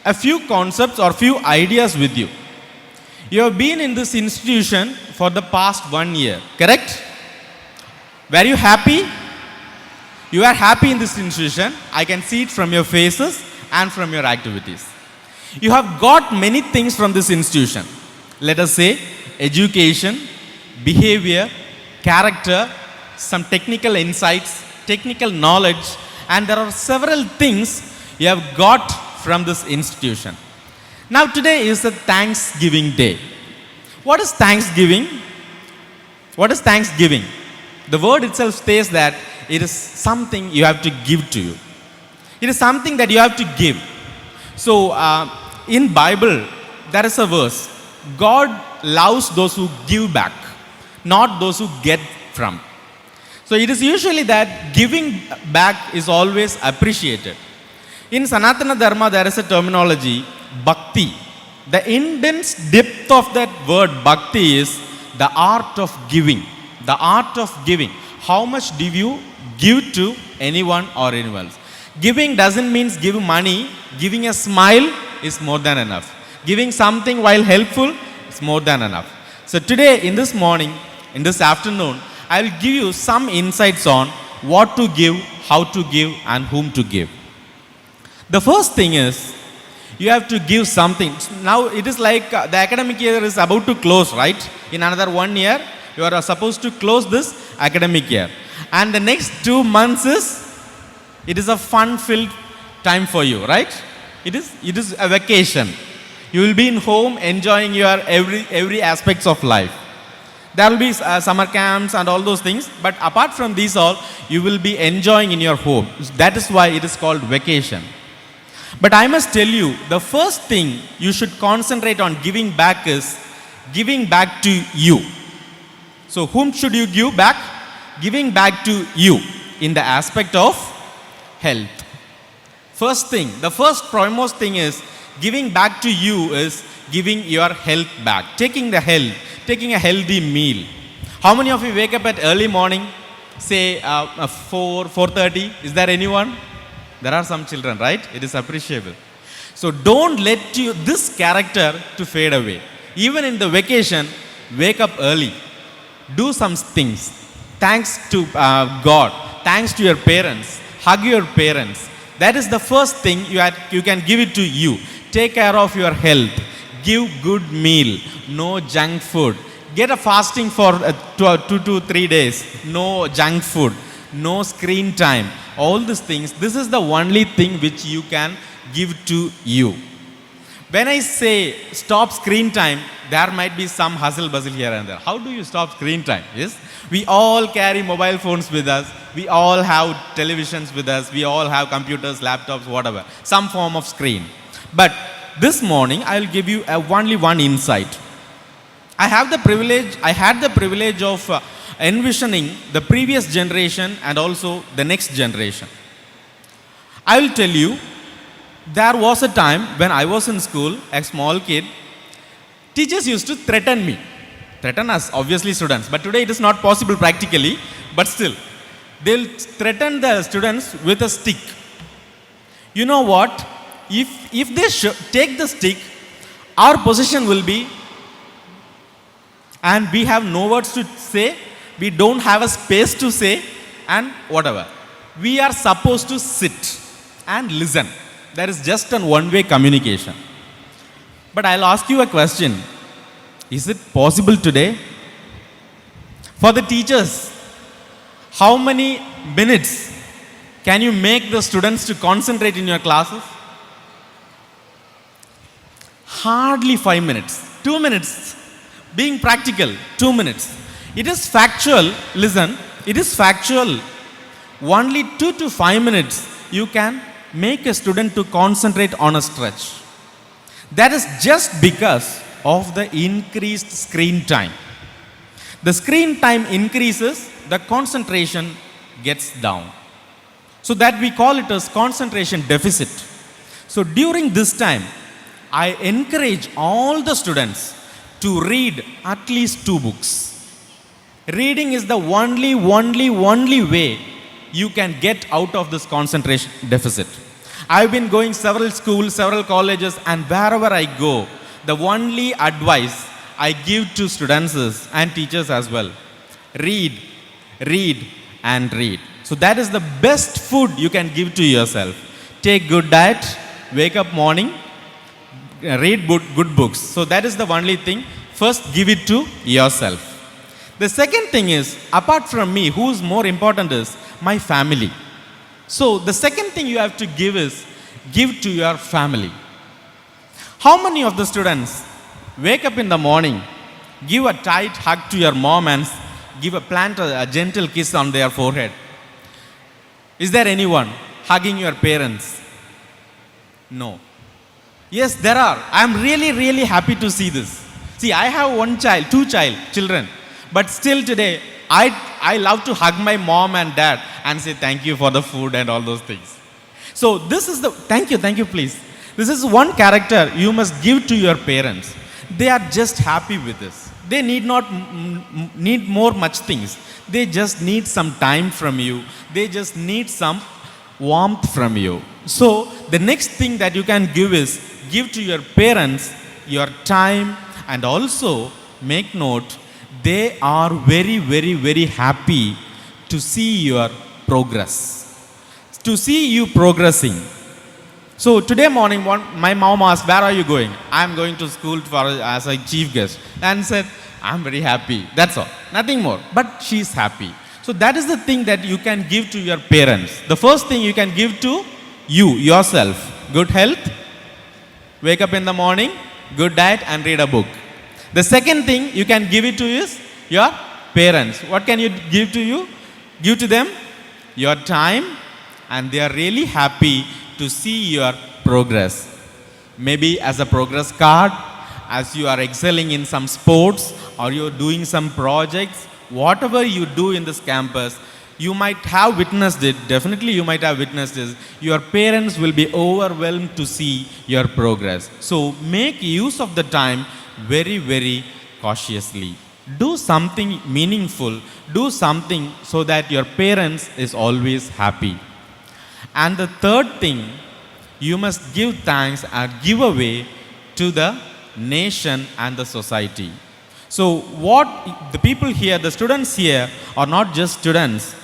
a few concepts or few ideas with you. You have been in this institution for the past 1 year, correct? Were you happy? You are happy in this institution. I can see it from your faces and from your activities. You have got many things from this institution. Let us say education, behavior, character, some technical insights, technical knowledge, and there are several things you have got from this institution. Now today is the Thanksgiving Day. What is Thanksgiving? What is Thanksgiving? The word itself says that it is something you have to give to you. It is something that you have to give. So in Bible there is a verse. God loves those who give back, not those who get from. So it is usually that giving back is always appreciated. In Sanatana Dharma there is a terminology, bhakti. The intense depth of that word bhakti is the art of giving. The art of giving. How much do you give to anyone or anyone else? Giving doesn't mean give money. Giving a smile is more than enough. Giving something while helpful is more than enough. So today, in this morning, in this afternoon, I will give you some insights on what to give, how to give and whom to give. The first thing is, you have to give something. Now it is like the academic year is about to close, right? In another 1 year, you are supposed to close this academic year. And the next 2 months it is a fun-filled time for you, right? It is a vacation. You will be in home enjoying your every aspects of life. There will be summer camps and all those things, but apart from these all, you will be enjoying in your home. That is why it is called vacation. But I must tell you, the first thing you should concentrate on giving back is giving back to you. So whom should you give back? Giving back to you in the aspect of health. First thing, the first foremost thing is giving back to you is giving your health back. Taking a healthy meal. How many of you wake up at early morning? Say 4:30. Is there anyone? There are some children, right? It is appreciable. So don't let this character to fade away. Even in the vacation, wake up early. Do some things. Thanks to God. Thanks to your parents. Hug your parents. That is the first thing you can give it to you. Take care of your health. Give good meal. No junk food. Get a fasting for 2 to 3 days. No junk food. No screen time. all these things, this is the only thing which you can give to you. When I say stop screen time, there might be some hustle bustle here and there. How do you stop screen time? Yes, we all carry mobile phones with us. We all have televisions with us. We all have computers, laptops, whatever, some form of screen. But this morning, I will give you only one insight. I had the privilege of envisioning the previous generation and also the next generation. I will tell you, there was a time when I was in school, a small kid, teachers used to threaten me. Threaten us, obviously students, but today it is not possible practically, but still. They'll threaten the students with a stick. You know what? If they take the stick, our position will be, and we have no words to say, we don't have a space to say, and whatever. We are supposed to sit and listen. There is just a one-way communication. But I'll ask you a question. Is it possible today? For the teachers, how many minutes can you make the students to concentrate in your classes? Hardly 5 minutes. 2 minutes. Being practical, 2 minutes. It is factual. Listen, it is factual. Only 2 to 5 minutes you can make a student to concentrate on a stretch. That is just because of the increased screen time. The screen time increases, the concentration gets down. So that we call it as concentration deficit. So during this time, I encourage all the students to read at least 2 books. Reading is the only way you can get out of this concentration deficit. I've been going several schools, several colleges, and wherever I go, the only advice I give to students and teachers as well: read, read, and read. So that is the best food you can give to yourself. Take good diet, wake up morning, read good books. So that is the only thing. First, give it to yourself. The second thing is, apart from me, who is more important is my family. So the second thing you have to give is, give to your family. How many of the students wake up in the morning, give a tight hug to your mom and plant a gentle kiss on their forehead? Is there anyone hugging your parents? No. Yes, there are. I am really happy to see this. See, I have two children, but still today, I love to hug my mom and dad and say thank you for the food and all those things. So this is the, thank you please. This is one character you must give to your parents. They are just happy with this. They need not need much things. They just need some time from you. They just need some warmth from you. So the next thing that you can give is, give to your parents your time, and also make note, they are very happy to see your progress, to see you progressing. So today morning, my mom asked, where are you going? I am going to school as a chief guest. And said, I am very happy. That's all. Nothing more. But she is happy. So that is the thing that you can give to your parents. The first thing you can give to yourself. Good health. Wake up in the morning. Good diet and read a book. The second thing you can give it to is your parents. What can you give to you? Give to them your time, and they are really happy to see your progress. Maybe as a progress card, as you are excelling in some sports or you are doing some projects, whatever you do in this campus, you might have witnessed it. Definitely you might have witnessed it. Your parents will be overwhelmed to see your progress. So make use of the time very cautiously. Do something meaningful. Do something so that your parents is always happy. And the third thing, you must give thanks and give away to the nation and the society. So what the people here, the students here, are not just students.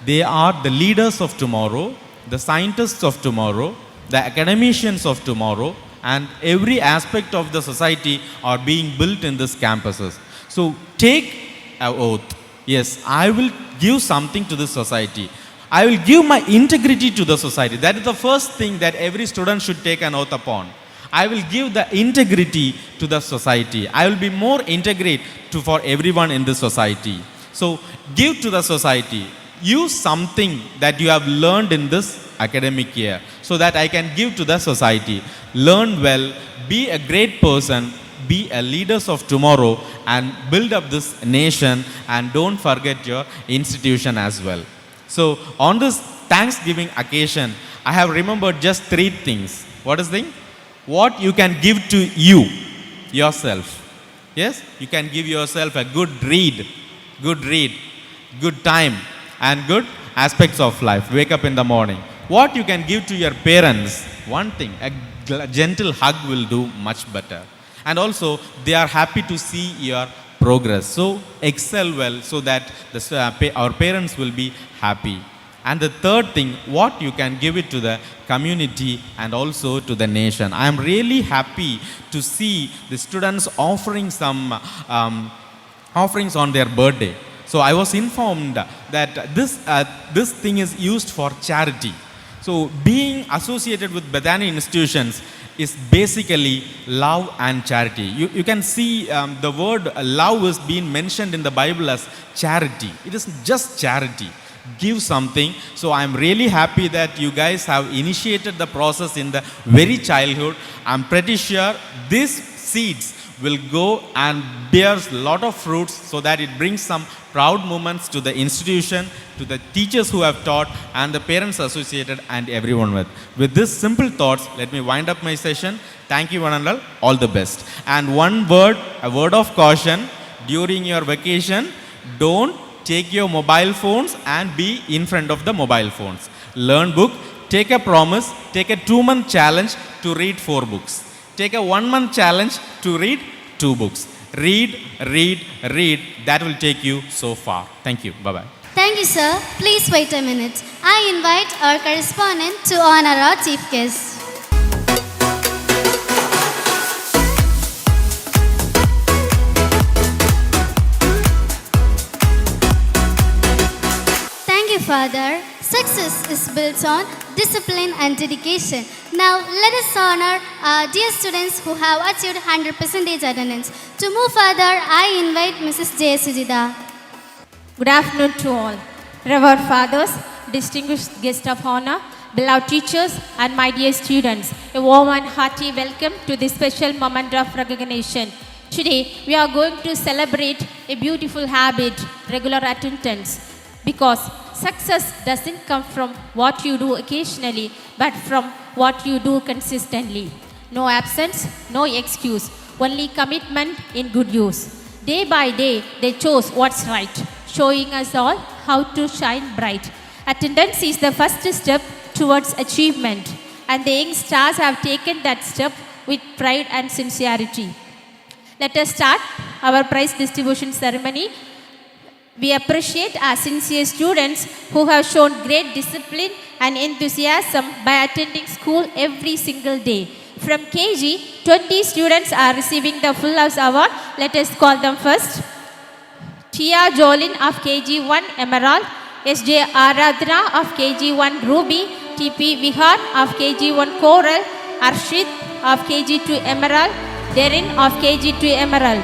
They are the leaders of tomorrow, the scientists of tomorrow, the academicians of tomorrow, and every aspect of the society are being built in these campuses. So take an oath. Yes, I will give something to this society. I will give my integrity to the society. That is the first thing that every student should take an oath upon. I will give the integrity to the society. I will be more integrate for everyone in the society. So give to the society. Use something that you have learned in this academic year so that I can give to the society. Learn well, be a great person, be a leaders of tomorrow, and build up this nation, and don't forget your institution as well. So on this Thanksgiving occasion, I have remembered just 3 things. What is the thing? What you can give to you, yourself. Yes, you can give yourself a good read, good time, and good aspects of life. Wake up in the morning. What you can give to your parents, one thing, a gentle hug will do much better. And also, they are happy to see your progress. So excel well so that our parents will be happy. And the third thing, what you can give it to the community and also to the nation. I am really happy to see the students offering some offerings on their birthday. So I was informed that this thing is used for charity. So being associated with Bethany institutions is basically love and charity. You can see the word love is being mentioned in the Bible as charity. It is just charity. Give something. So I'm really happy that you guys have initiated the process in the very childhood. I'm pretty sure these seeds will go and bears a lot of fruits so that it brings some proud moments to the institution, to the teachers who have taught, and the parents associated, and everyone with. With these simple thoughts, let me wind up my session. Thank you, one and all the best. And one word, a word of caution, during your vacation, don't take your mobile phones and be in front of the mobile phones. Learn book, take a promise, take a 2-month challenge to read 4 books. Take a 1-month challenge to read 2 books. Read. That will take you so far. Thank you. Bye-bye. Thank you, sir. Please wait a minute. I invite our correspondent to honor our chief guest. Thank you, Father. Success is built on discipline and dedication. Now, let us honor our dear students who have achieved 100% attendance. To move further, I invite Mrs. J. Sujita. Good afternoon to all. Revered fathers, distinguished guests of honor, beloved teachers, and my dear students, a warm and hearty welcome to this special moment of recognition. Today, we are going to celebrate a beautiful habit, regular attendance, because success doesn't come from what you do occasionally, but from what you do consistently. No absence, no excuse, only commitment in good use. Day by day, they chose what's right, showing us all how to shine bright. Attendance is the first step towards achievement, and the young stars have taken that step with pride and sincerity. Let us start our prize distribution ceremony. We appreciate our sincere students who have shown great discipline and enthusiasm by attending school every single day. From KG, 20 students are receiving the Full House Award. Let us call them first. Tia Jolin of KG1 Emerald, SJ Aradhana of KG1 Ruby, TP Vihar of KG1 Coral, Arshit of KG2 Emerald, Derin of KG2 Emerald.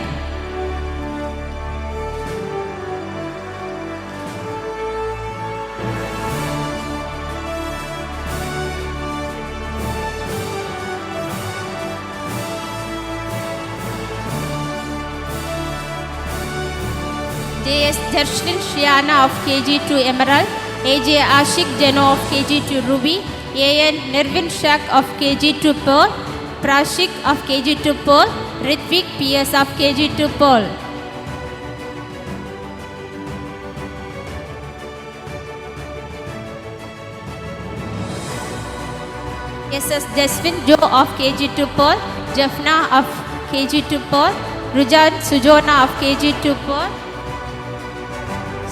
JS Darshan Shiana of KG2 Emerald, AJ Ashik Jeno of KG2 Ruby, AN Nirvin Shak of KG2 Pearl, Prashik of KG2 Pearl, Ritvik PS of KG2 Pearl. SS Jaswin Jo of KG2 Pearl, Jafna of KG2 Pearl, Rujan Sujona of KG2 Pearl,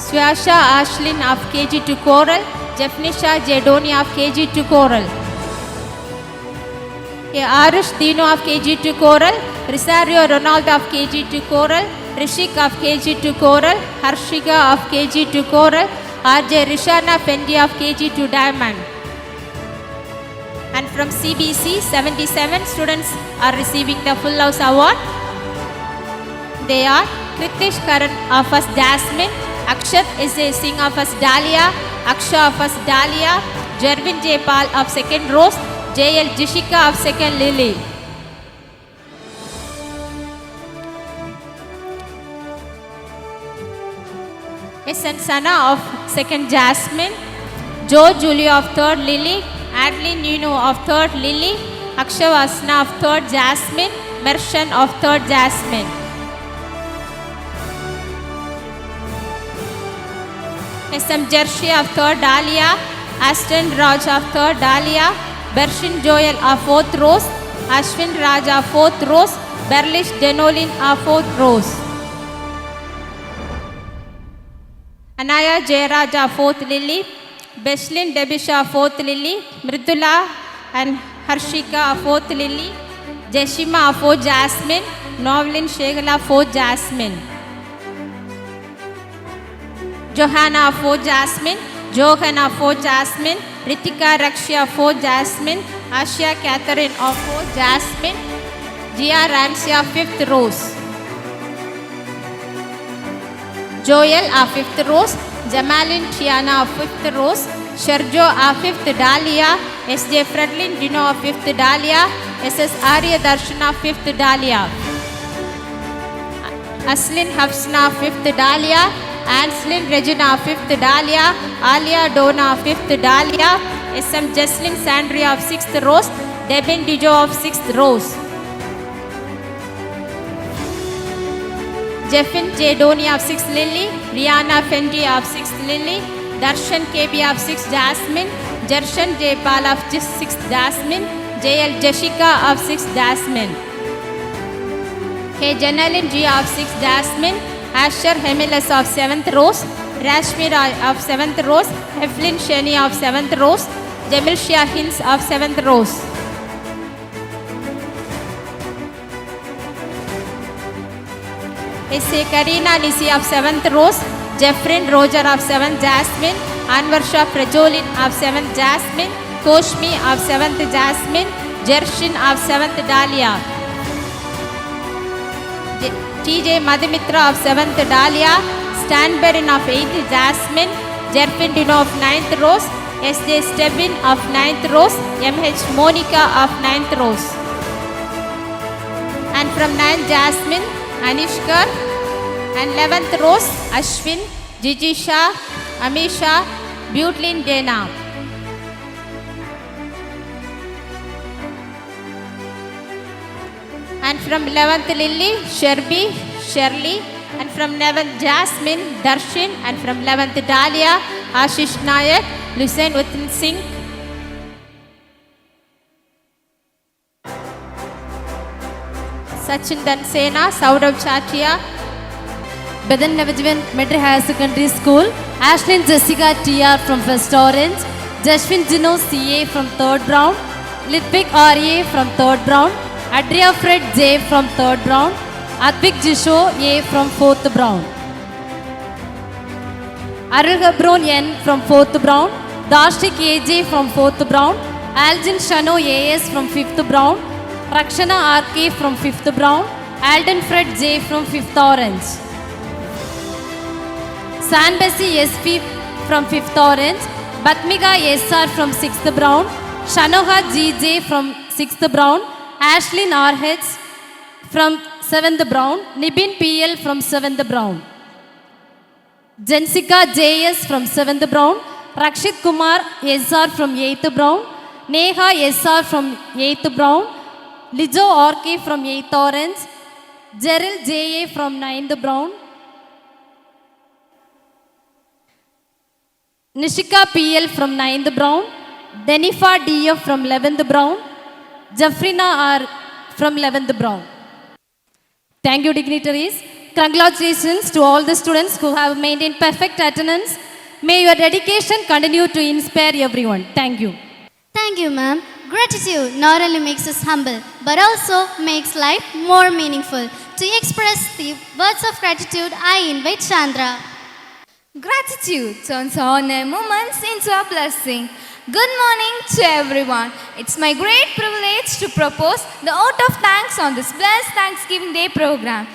Swasha Ashlin of KG2 Coral, Jefnisha Jedoni of KG2 Coral. Arush Dino of KG2 Coral, Risario Ronaldo of KG2 Coral, Rishik of KG2 Coral, Harshika of KG2 Coral, RJ Rishana Fendi of KG2 Diamond. And from CBC, 77 students are receiving the Full House Award. They are Kritish Karan of us Jasmine, Akshat S.A. Singh of us Dahlia, Aksha of us Dahlia, Jervin J. Pal of 2nd Rose, J.L. Jishika of 2nd Lily. S.N. Sana of 2nd Jasmine, Joe Julia of 3rd Lily, Adeline Nino of 3rd Lily, Akshavasna of 3rd Jasmine, Mershan of 3rd Jasmine. S.M. Jershi of 3rd Dahlia, Aston Raj of 3rd Dahlia, Bershin Joel of 4th Rose, Ashwin Raj of 4th Rose, Berlish Denolin of 4th Rose. Anaya Jayaraj of 4th Lily, Beshlin Debisha of 4th Lily, Mridula and Harshika of 4th Lily, Jeshima of 4th Jasmine, Novlin Shegala of 4th Jasmine. Johanna of 4th Jasmine, Johan of 4th Jasmine, Ritika Rakshya of 4th Jasmine, Asha Catherine of 4th Jasmine, Gia Ramsey of 5th Rose. Joel of 5th Rose, Jamalin Tiana of 5th Rose, Sharjo of 5th Dahlia, S.J. Fredlin Dino of 5th Dahlia, S.S. Arya Darshan of 5th Dahlia, Aslin Hafsna of 5th Dahlia, Anslin Regina of 5th Dahlia, Alia Dona of 5th Dahlia, S.M. Jesslyn Sandria of 6th Rose, Debin Dijo of 6th Rose. Jeffin J. Donia of 6th Lily, Rihanna Fendi of 6th Lily, Darshan KB of 6th Jasmine, Jershan J. Pal of 6th Jasmine, J.L. Jeshika of 6th Jasmine. K. Janalin G. of 6th Jasmine, Asher Hemilas of 7th Rose, Rashmi Rai of 7th Rose, Heflin Sheni of 7th Rose, Jamil Shah Hills of 7th Rose. S.A. Karina Nisi of 7th Rose, Jeffrin Roger of 7th Jasmine, Anvarsha Prajolin of 7th Jasmine, Koshmi of 7th Jasmine, Jershin of 7th Dahlia, T.J. Madhumitra of 7th Dahlia, Stanberin of 8th Jasmine, Jerfin Dino of 9th Rose, S.J. Stebbin of 9th Rose, M.H. Monica of 9th Rose. And from 9th Jasmine, Anishkar, and 11th Rose, Ashwin, Jijisha, Amisha, Butlin Dena. And from 11th Lily, Sherby, Shirley, and from 11th Jasmine, Darshan, and from 11th Dahlia, Ashish Nayak, Lucien Uthin Singh. Sachin Dansena, Saurav Chatia, Bedan Navajivan Medri Higher Secondary School, Ashlyn Jessica TR from First Orange, Jashwin Jino CA from 3rd round, Litvik RA from 3rd round, Adria Fred J from 3rd round, Advik Jisho A from 4th round, Arul Gabron N from 4th round, Dashtik AJ from 4th round, Aljin Shano AS from 5th round, Rakshana RK from 5th round, Alden Fred J from 5th Orange, Sanbesi SP from 5th Orange, Batmika SR from 6th round, Shanoha GJ from 6th round, Ashlyn RH from 7th round, Nibin PL from 7th round, Jensika JS from 7th round, Rakshit Kumar SR from 8th round, Neha SR from 8th round, Lijo RK from 8th Orange, Gerald JA from 9th round, Nishika PL from 9th round, Denifa DF from 11th round, Jafrina R from 11th round. Thank you, dignitaries. Congratulations to all the students who have maintained perfect attendance. May your dedication continue to inspire everyone. Thank you. Thank you, ma'am. Gratitude not only makes us humble, but also makes life more meaningful. To express the words of gratitude, I invite Chandra. Gratitude turns ordinary moments into a blessing. Good morning to everyone. It's my great privilege to propose the vote of thanks on this blessed Thanksgiving Day program.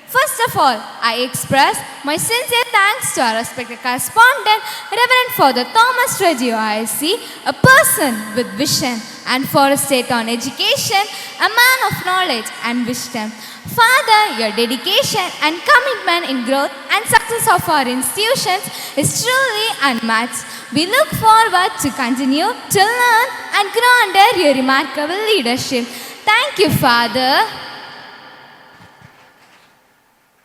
First of all, I express my sincere thanks to our respected correspondent, Reverend Father Thomas Reggio ISC, a person with vision, and for a state on education, a man of knowledge and wisdom. Father, your dedication and commitment in growth and success of our institutions is truly unmatched. We look forward to continue to learn and grow under your remarkable leadership. Thank you, Father.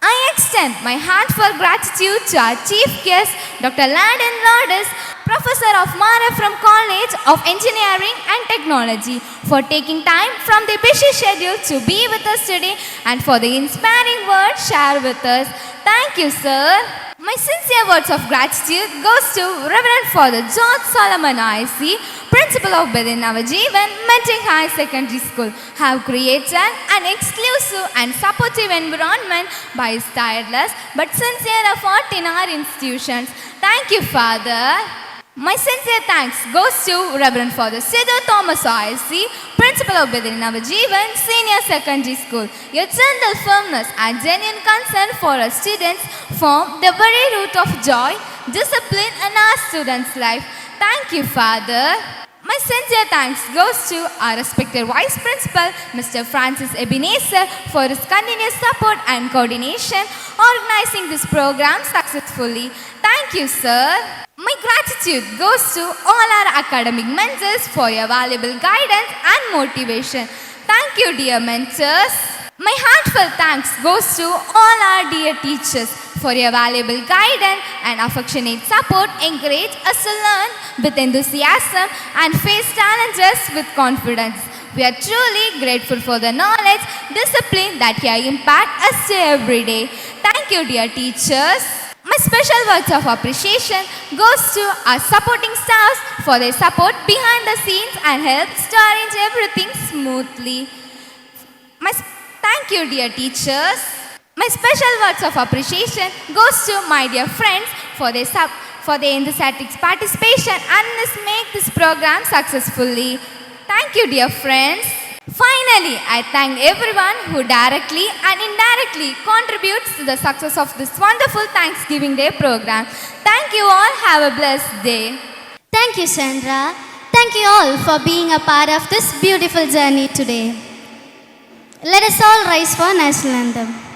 I extend my heartfelt gratitude to our chief guest, Dr. Landon Lourdes, Professor of Mara from College of Engineering and Technology, for taking time from their busy schedule to be with us today and for the inspiring words shared with us. Thank you, sir. My sincere words of gratitude goes to Reverend Father George Solomon IC, Principal of Bethel Navajeevan Meeting High Secondary School, have created an exclusive and supportive environment by his tireless but sincere effort in our institutions. Thank you, Father. My sincere thanks goes to Reverend Father Sidhu Thomas ISC, Principal of Bethel Navajeevan Senior Secondary School. Your gentle firmness and genuine concern for our students form the very root of joy, discipline in our students' life. Thank you, Father. My sincere thanks goes to our respected Vice Principal, Mr. Francis Ebenezer, for his continuous support and coordination organizing this program successfully. Thank you, sir. My gratitude goes to all our academic mentors for your valuable guidance and motivation. Thank you, dear mentors. My heartfelt thanks goes to all our dear teachers for your valuable guidance and affectionate support. Encourage us to learn with enthusiasm and face challenges with confidence. We are truly grateful for the knowledge, discipline that you impart us to every day. Thank you, dear teachers. My special words of appreciation goes to our supporting staffs for their support behind the scenes and helps to arrange everything smoothly. Thank you, dear teachers. My special words of appreciation goes to my dear friends for their enthusiastic participation and make this program successfully. Thank you, dear friends. Finally, I thank everyone who directly and indirectly contributes to the success of this wonderful Thanksgiving Day program. Thank you all. Have a blessed day. Thank you, Chandra. Thank you all for being a part of this beautiful journey today. Let us all rise for national anthem.